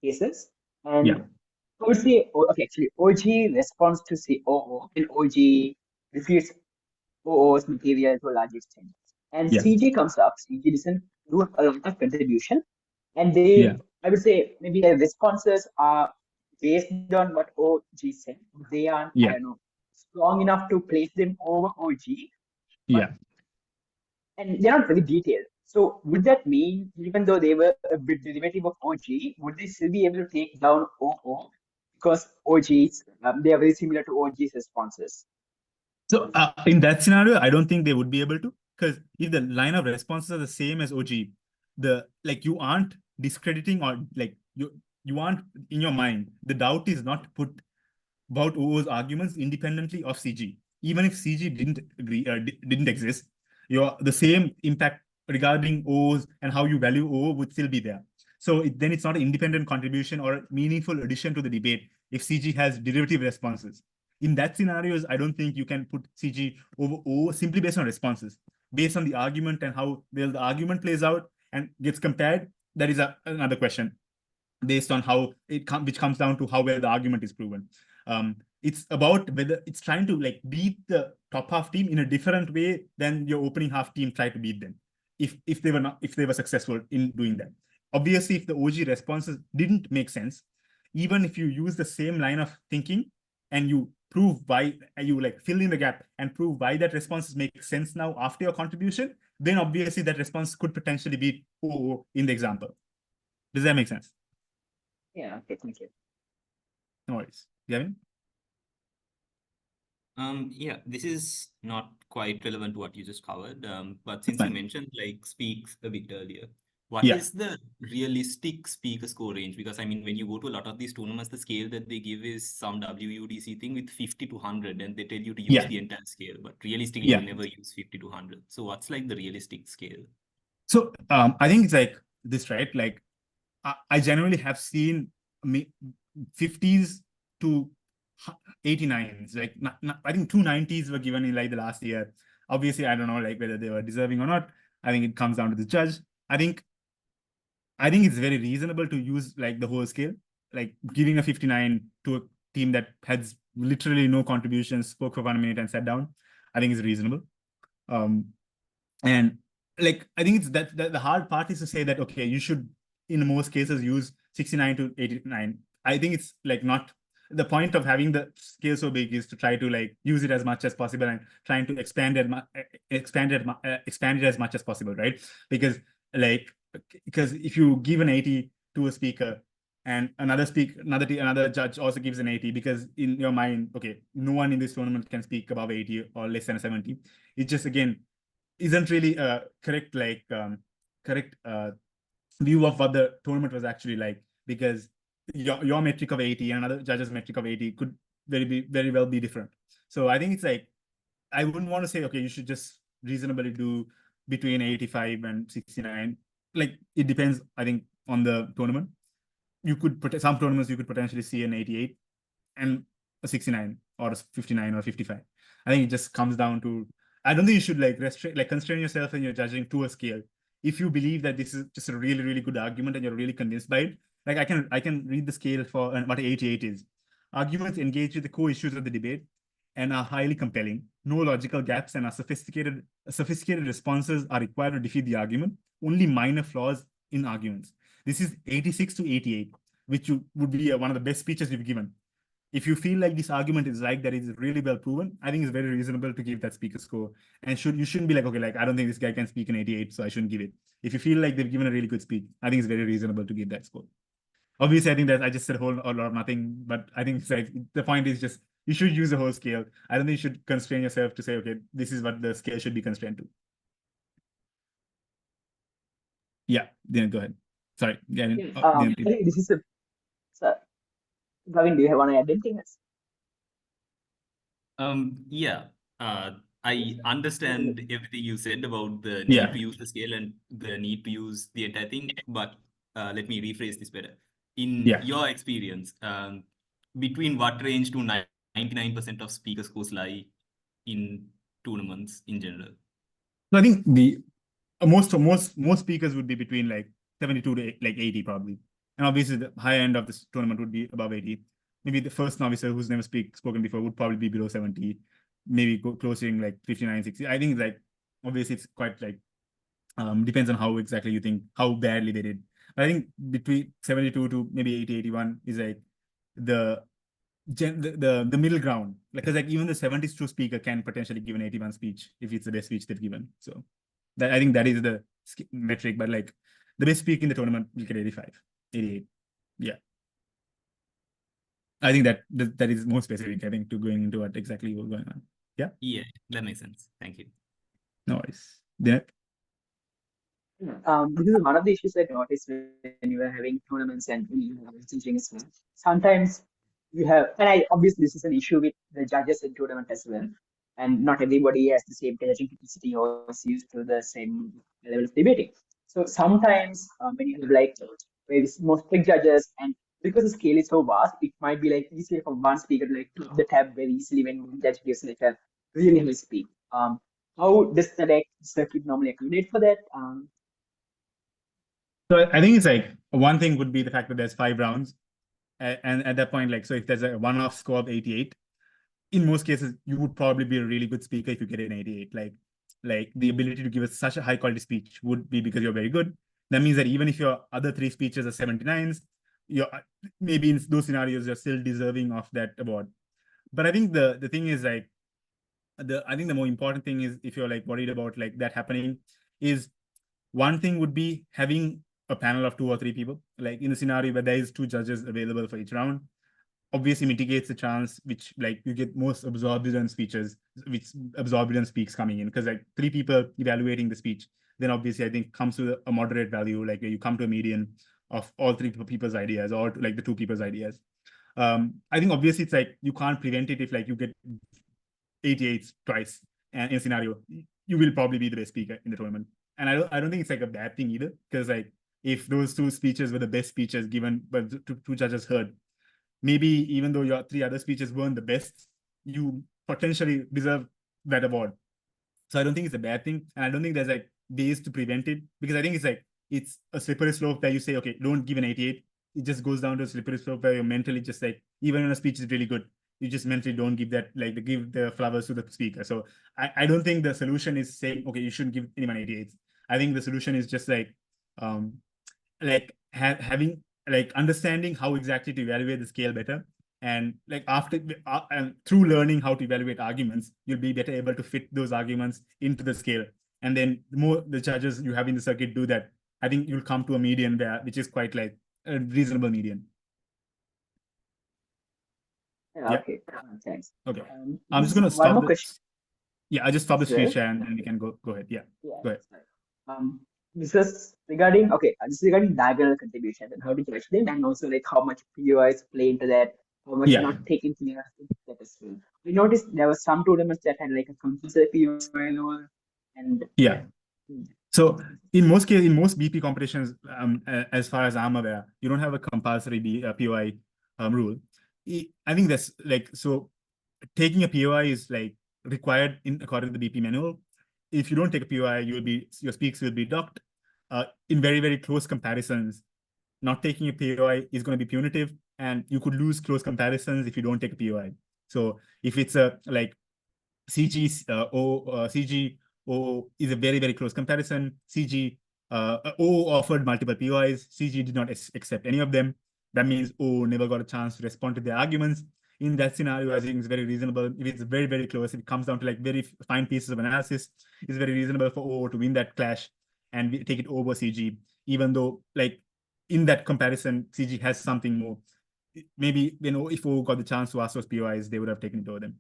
cases, and Yeah. I would say, okay, actually, OG responds to OO, and OG refutes OO's material to a large extent. And Yeah. CG comes up, CG doesn't do a lot of contribution, and they, I would say, maybe their responses are based on what OG said. They aren't, I don't know, strong enough to place them over OG. Yeah. And they're not very detailed. So would that mean, even though they were a bit derivative of OG, would they still be able to take down OO? Because OGs, they are very similar to OG's responses. So in that scenario, I don't think they would be able to, because if the line of responses are the same as OG, you aren't discrediting, or you aren't, in your mind, the doubt is not put about OO's arguments independently of CG. Even if CG didn't agree, didn't exist, the same impact regarding O's and how you value O would still be there. So then it's not an independent contribution or a meaningful addition to the debate if CG has derivative responses. In that scenarios, I don't think you can put CG over O simply based on responses. Based on the argument and how well the argument plays out and gets compared, that is another question. Based on how which comes down to how well the argument is proven. It's about whether it's trying to beat the top half team in a different way than your opening half team tried to beat them. If they were successful in doing that. Obviously, if the OG responses didn't make sense, even if you use the same line of thinking and you prove why, you fill in the gap and prove why that responses make sense now after your contribution, then obviously that response could potentially beat OO in the example. Does that make sense? Yeah, okay, thank you. No worries. Gavin? Yeah, this is not quite relevant to what you just covered, but since you mentioned speaks a bit earlier, what is the realistic speaker score range? Because I mean, when you go to a lot of these tournaments, the scale that they give is some WUDC thing with 50 to 100, and they tell you to use the entire scale, but realistically, you never use 50 to 100. So what's the realistic scale? So I think it's this, right? I generally have seen 50s to 89s. Like I think 290s were given in like the last year. Obviously, I don't know like whether they were deserving or not. I think it comes down to the judge. I think it's very reasonable to use like the whole scale, like giving a 59 to a team that has literally no contributions, spoke for 1 minute and sat down. I think is reasonable. And like I think it's that the hard part is to say that okay, you should in most cases use 69 to 89. I think it's like not the point of having the scale so big is to try to like use it as much as possible and trying to expand it as much as possible, right? Because if you give an 80 to a speaker and another judge also gives an 80, because in your mind, okay, no one in this tournament can speak above 80 or less than a 70. It just again isn't really a correct view of what the tournament was actually like, because your metric of 80 and another judge's metric of 80 could very well be different. So I think it's like I wouldn't want to say okay, you should just reasonably do between 85 and 69. Like it depends, I think, on the tournament. You could some tournaments you could potentially see an 88 and a 69 or a 59 or 55. I think it just comes down to, I don't think you should like constrain yourself when you're judging to a scale. If you believe that this is just a really, really good argument and you're really convinced by it, like I can read the scale for what 88 is. Arguments engage with the core issues of the debate and are highly compelling. No logical gaps and sophisticated responses are required to defeat the argument. Only minor flaws in arguments. This is 86 to 88, which would be one of the best speeches you've given. If you feel like this argument is like that is really well proven, I think it's very reasonable to give that speaker score. And you shouldn't be like, okay, like I don't think this guy can speak an 88, so I shouldn't give it. If you feel like they've given a really good speech, I think it's very reasonable to give that score. Obviously, I think that I just said a whole lot of nothing, but I think it's like the point is just you should use the whole scale. I don't think you should constrain yourself to say, okay, this is what the scale should be constrained to. Yeah, then go ahead. Sorry. Yeah, I think this is Gavin, do you want to add anything else? Yeah. I understand everything you said about the need to use the scale and the need to use the entire thing, but let me rephrase this better. In your experience, between what range do 99% of speaker scores lie in tournaments in general? So I think the most speakers would be between like 72 to like 80 probably. And obviously the high end of this tournament would be above 80. Maybe the first novicer who's never spoken before would probably be below 70, maybe closing like 59, 60. I think like obviously it's quite like depends on how exactly you think how badly they did. But I think between 72 to maybe 80, 81 is like the middle ground. Because like even the 72 speaker can potentially give an 81 speech if it's the best speech they've given. So that I think that is the metric, but like the best speaker in the tournament will get 85, 88. Yeah. I think that is more specific, I think, to going into what exactly was going on. Yeah. Yeah, that makes sense. Thank you. No worries. Then this is one of the issues I noticed when you were having tournaments and when you were teaching as well. Sometimes you have, and obviously this is an issue with the judges in tournament as well. And not everybody has the same judging capacity or is used to the same level of debating. So sometimes when you have like very more strict judges, and because the scale is so vast, it might be like easier for one speaker to like flip the tab very easily when one judge gives like a really high speak. How does the circuit normally accommodate for that? So I think it's like one thing would be the fact that there's 5 rounds. And at that point, like, so if there's a one-off score of 88, in most cases, you would probably be a really good speaker if you get an 88. Like the ability to give us such a high quality speech would be because you're very good. That means that even if your other 3 speeches are 79s, you're maybe in those scenarios, you're still deserving of that award. But I think the thing is like, I think the more important thing is if you're like worried about like that happening is one thing would be having a panel of 2 or 3 people, like in the scenario where there is 2 judges available for each round, obviously mitigates the chance which like you get most absorbed speeches, which absorbed speaks coming in, because like 3 people evaluating the speech, then obviously I think comes to a moderate value, like where you come to a median of all 3 people's ideas or like the 2 people's ideas. I think obviously it's like you can't prevent it if like you get 88 twice, and in a scenario you will probably be the best speaker in the tournament. And I don't think it's like a bad thing either, because like if those 2 speeches were the best speeches given but 2 judges heard, maybe even though your 3 other speeches weren't the best, you potentially deserve that award. So I don't think it's a bad thing, and I don't think there's like ways to prevent it, because I think it's a slippery slope where you say, okay, don't give an 88. It just goes down to a slippery slope where you're mentally just like, even when a speech is really good, you just mentally don't give that, like, give the flowers to the speaker. So I don't think the solution is saying, okay, you shouldn't give anyone 88. I think the solution is just having like understanding how exactly to evaluate the scale better, and like after and through learning how to evaluate arguments, you'll be better able to fit those arguments into the scale. And then the more the judges you have in the circuit do that, I think you'll come to a median which is quite like a reasonable median. Yeah. Okay. Thanks. Okay. I'm just gonna stop one more question. Yeah, I just stop the screen share and then we can go ahead. Yeah. Go ahead. This is regarding diagonal contributions and how to judge them, and also like how much POIs play into that, how much not taken into that as well. We noticed there were some tournaments that had like a compulsory POI rule, and so in most cases, in most BP competitions, as far as I'm aware, you don't have a compulsory POI rule. I think that's like, so taking a POI is like required according to the BP manual. If you don't take a POI, your speaks will be docked. In very, very close comparisons, not taking a POI is going to be punitive, and you could lose close comparisons if you don't take a POI. So if it's a like CG CG O is a very, very close comparison. CG O offered multiple POIs. CG did not accept any of them. That means O never got a chance to respond to the arguments. In that scenario, I think it's very reasonable. If it's very, very close, if it comes down to like very fine pieces of analysis, it's very reasonable for O to win that clash and take it over CG, even though like in that comparison, CG has something more. Maybe, if O got the chance to ask those POIs, they would have taken it over them.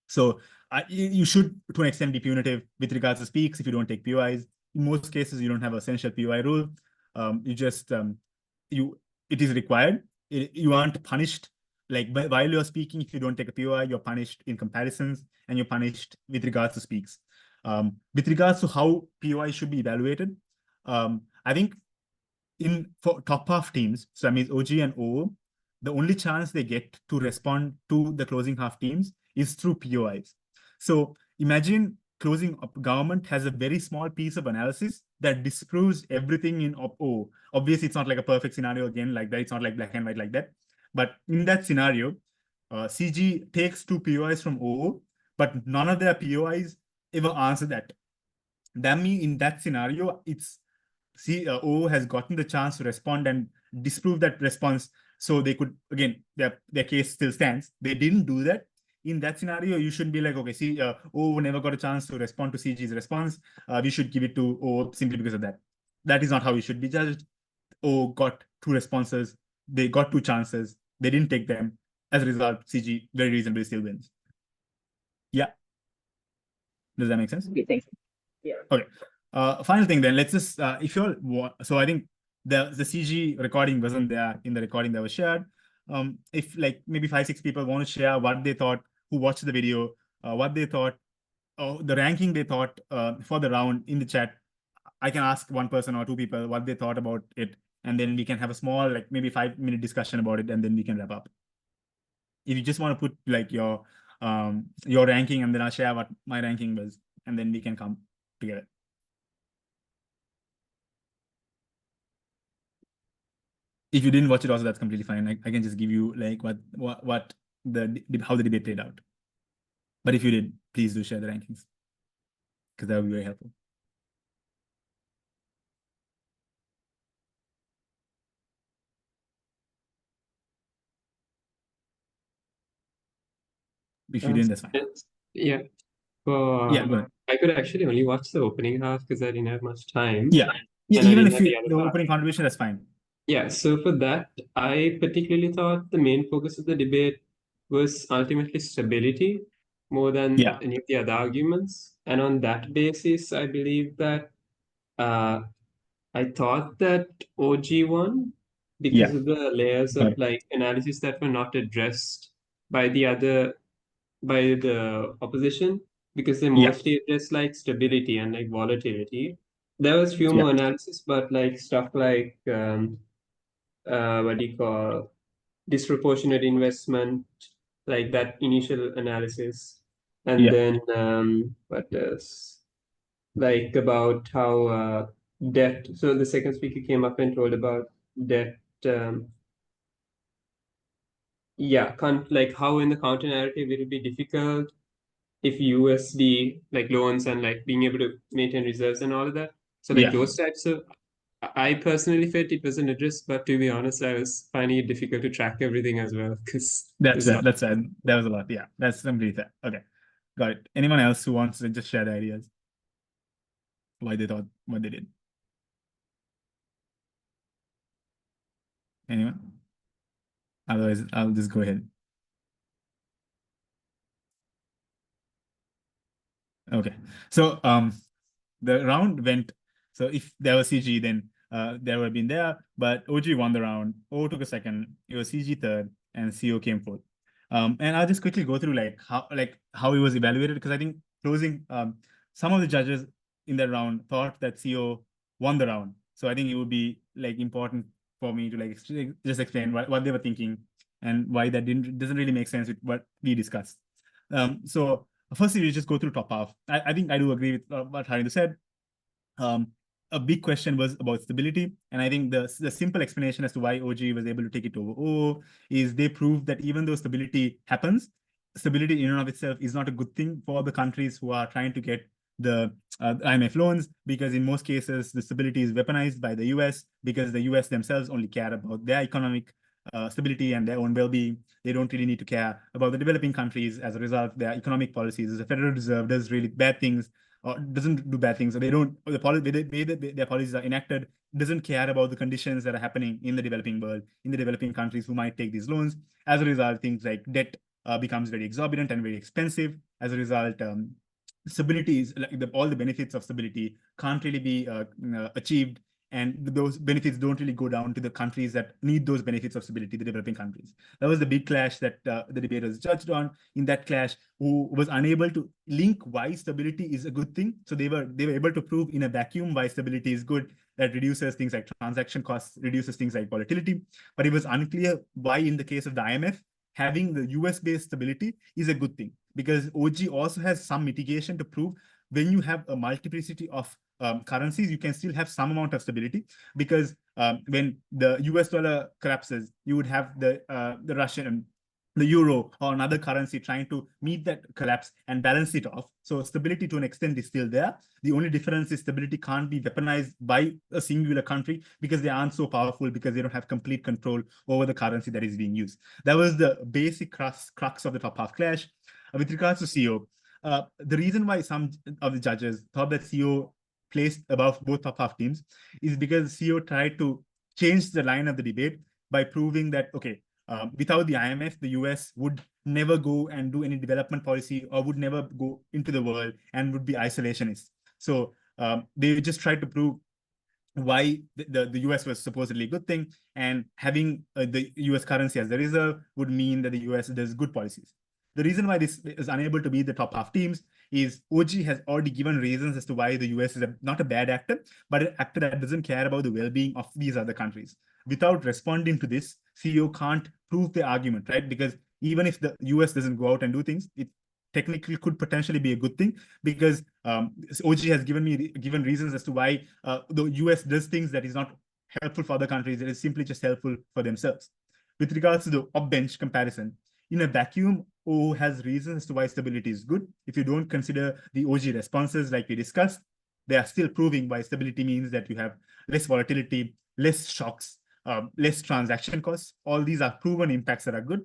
So you should, to an extent, be punitive with regards to speaks if you don't take POIs. In most cases, you don't have an essential POI rule. You just, it is required. You aren't punished. Like while you're speaking, if you don't take a POI, you're punished in comparisons, and you're punished with regards to speaks. With regards to how POI should be evaluated, I think for top half teams, so that means OG and OO, the only chance they get to respond to the closing half teams is through POIs. So imagine closing up government has a very small piece of analysis that disproves everything in OO. Obviously, it's not like a perfect scenario again like that. It's not like black and white like that. But in that scenario, CG takes 2 POIs from OO, but none of their POIs ever answer that. That means in that scenario, it's O has gotten the chance to respond and disprove that response, so they could, again, their case still stands. They didn't do that. In that scenario, you shouldn't be like, okay, O never got a chance to respond to CG's response. We should give it to O simply because of that. That is not how you should be judged. O got 2 responses. They got 2 chances. They didn't take them. As a result, CG very reasonably still wins. Yeah. Does that make sense? Okay, thank you. Yeah. Okay. Final thing then, let's just, if you're, so I think the CG recording wasn't there in the recording that was shared. If like maybe 5-6 people want to share what they thought, who watched the video, what they thought, the ranking they thought for the round in the chat, I can ask 1 person or 2 people what they thought about it, and then we can have a small, like maybe 5-minute discussion about it, and then we can wrap up. If you just want to put like your ranking, and then I'll share what my ranking was, and then we can come together. If you didn't watch it also, that's completely fine. I can just give you like how the debate played out. But if you did, please do share the rankings, because that would be very helpful. If you didn't, that's fine. Yeah. Yeah, go ahead. I could actually only watch the opening half because I didn't have much time. Yeah, And I even didn't if have you the opening contribution, that's fine. Yeah, so for that, I particularly thought the main focus of the debate was ultimately stability more than any of the other arguments. And on that basis, I believe that I thought that OG won because of the layers of like analysis that were not addressed by the opposition, because they mostly addressed like stability and like volatility. There was few more analysis, but like stuff like what do you call disproportionate investment, like that initial analysis. And then what else? Like about how debt. So the second speaker came up and told about debt. Like how in the counter narrative it will be difficult if USD like loans and like being able to maintain reserves and all of that. So like those types of, I personally felt it wasn't addressed, but to be honest, I was finding it difficult to track everything as well because That's fair. That's fair. That was a lot. Yeah, that's completely fair. Okay, got it. Anyone else who wants to just share the ideas? Why they thought what they did? Anyone? Otherwise, I'll just go ahead. Okay, so the round went. So if there was CG, then there would have been there. But OG won the round. O took a second. It was CG third, and CO came fourth. And I'll just quickly go through how it was evaluated, because I think closing some of the judges in that round thought that CO won the round. So I think it would be like important for me to just explain what they were thinking and why that doesn't really make sense with what we discussed. So firstly, we just go through top half. I think I do agree with what Harinder said. A big question was about stability, and I think the simple explanation as to why OG was able to take it over O is they proved that even though stability happens, stability in and of itself is not a good thing for the countries who are trying to get the IMF loans, because in most cases the stability is weaponized by the US, because the US themselves only care about their economic stability and their own well-being. They don't really need to care about the developing countries. As a result, their economic policies, the Federal Reserve does really bad things or doesn't do bad things, or they don't, or the way that their policies are enacted doesn't care about the conditions that are happening in the developing world, in the developing countries who might take these loans. As a result, things like debt becomes very exorbitant and very expensive. As a result, stability is all the benefits of stability can't really be achieved, and those benefits don't really go down to the countries that need those benefits of stability, the developing countries. That was the big clash that the debaters judged on. In that clash, who was unable to link why stability is a good thing. So they were able to prove in a vacuum why stability is good, that reduces things like transaction costs, reduces things like volatility. But it was unclear why in the case of the IMF, having the US-based stability is a good thing, because OG also has some mitigation to prove. When you have a multiplicity of currencies, you can still have some amount of stability, because when the US dollar collapses, you would have the Russian, the euro, or another currency trying to meet that collapse and balance it off. So stability to an extent is still there. The only difference is stability can't be weaponized by a singular country, because they aren't so powerful, because they don't have complete control over the currency that is being used. That was the basic crux of the top half clash. With regards to CO, the reason why some of the judges thought that CO placed above both top half teams is because CO tried to change the line of the debate by proving that, okay, without the IMF, the US would never go and do any development policy, or would never go into the world and would be isolationist. So they just tried to prove why the US was supposedly a good thing, and having the US currency as the reserve would mean that the US does good policies. The reason why this is unable to be the top half teams is OG has already given reasons as to why the US is not a bad actor, but an actor that doesn't care about the well-being of these other countries. Without responding to this, CEO can't prove the argument, right? Because even if the US doesn't go out and do things, it technically could potentially be a good thing, because OG has given reasons as to why the US does things that is not helpful for other countries, it is simply just helpful for themselves. With regards to the up-bench comparison, in a vacuum, O has reasons as to why stability is good. If you don't consider the OG responses like we discussed, they are still proving why stability means that you have less volatility, less shocks, less transaction costs. All these are proven impacts that are good.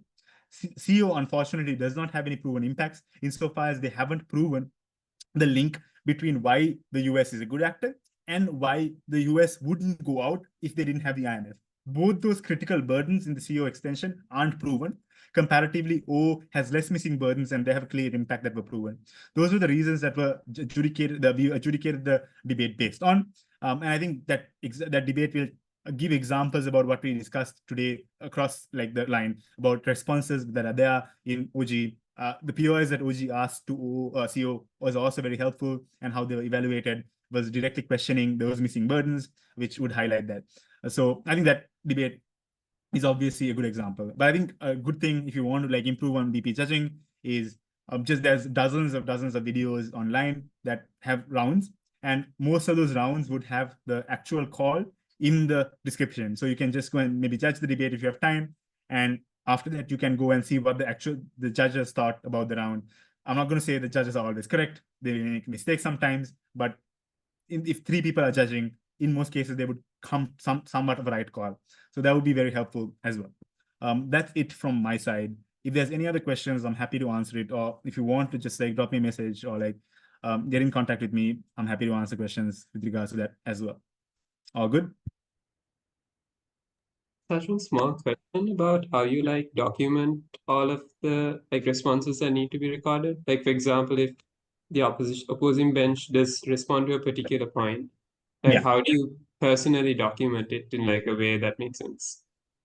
CO, unfortunately, does not have any proven impacts, insofar as they haven't proven the link between why the US is a good actor and why the US wouldn't go out if they didn't have the IMF. Both those critical burdens in the CO extension aren't proven. Comparatively, O has less missing burdens, and they have a clear impact that were proven. Those were the reasons that were adjudicated, that we adjudicated the debate based on. And I think that debate will give examples about what we discussed today across like the line, about responses that are there in OG. The POIs that OG asked to CO was also very helpful, and how they were evaluated was directly questioning those missing burdens, which would highlight that. So I think that debate is obviously a good example. But I think a good thing if you want to like improve on BP judging is just there's dozens of videos online that have rounds, and most of those rounds would have the actual call in the description. So you can just go and maybe judge the debate if you have time, and after that you can go and see what the judges thought about the round. I'm not going to say the judges are always correct; they make mistakes sometimes, but if 3 people are judging, in most cases they would come somewhat of a right call. So that would be very helpful as well. That's it from my side. If there's any other questions, I'm happy to answer it. Or if you want to just like drop me a message or like get in contact with me, I'm happy to answer questions with regards to that as well. All good? Such one small question about how you like document all of the like responses that need to be recorded. Like for example, if the opposing bench does respond to a particular point, like how do you personally document it in like a way that makes sense?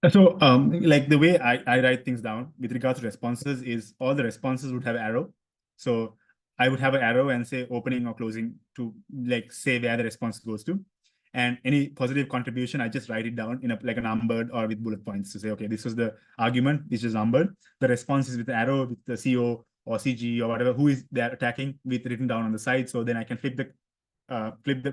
So like the way I write things down with regards to responses is all the responses would have arrow. So I would have an arrow and say opening or closing to like say where the response goes to. And any positive contribution, I just write it down in like a numbered or with bullet points to say, okay, this was the argument, which is numbered. The response is with the arrow, with the CO or CG or whatever, who is they're attacking with written down on the side. So then I can flip the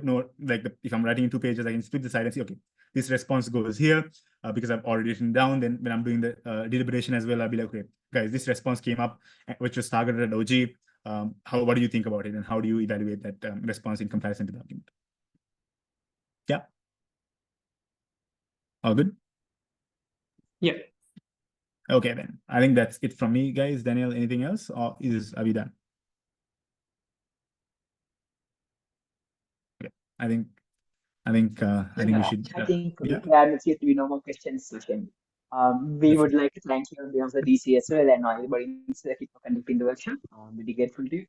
note, like if I'm writing in 2 pages, I can flip the side and see, okay, this response goes here because I've already written down. Then when I'm doing the deliberation as well, I'll be like, okay, guys, this response came up, which was targeted at OG. What do you think about it? And how do you evaluate that response in comparison to the argument? Yeah. All good? Yeah. Okay, then. I think that's it from me, guys. Daniel, anything else? Or are we done? Okay. I think we should. I think yeah. there seems to be no more questions, Sachin. We would like to thank you on behalf of the DC as well and everybody in the for conducting the workshop. Really grateful to you.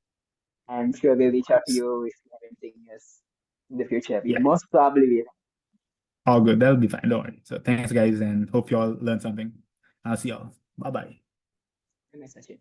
I'm sure we'll reach out to you if you have anything else in the future. We most probably will. All good. That'll be fine. Don't worry. So thanks, guys, and hope you all learned something. I'll see y'all. Bye-bye. Good night, Sachin.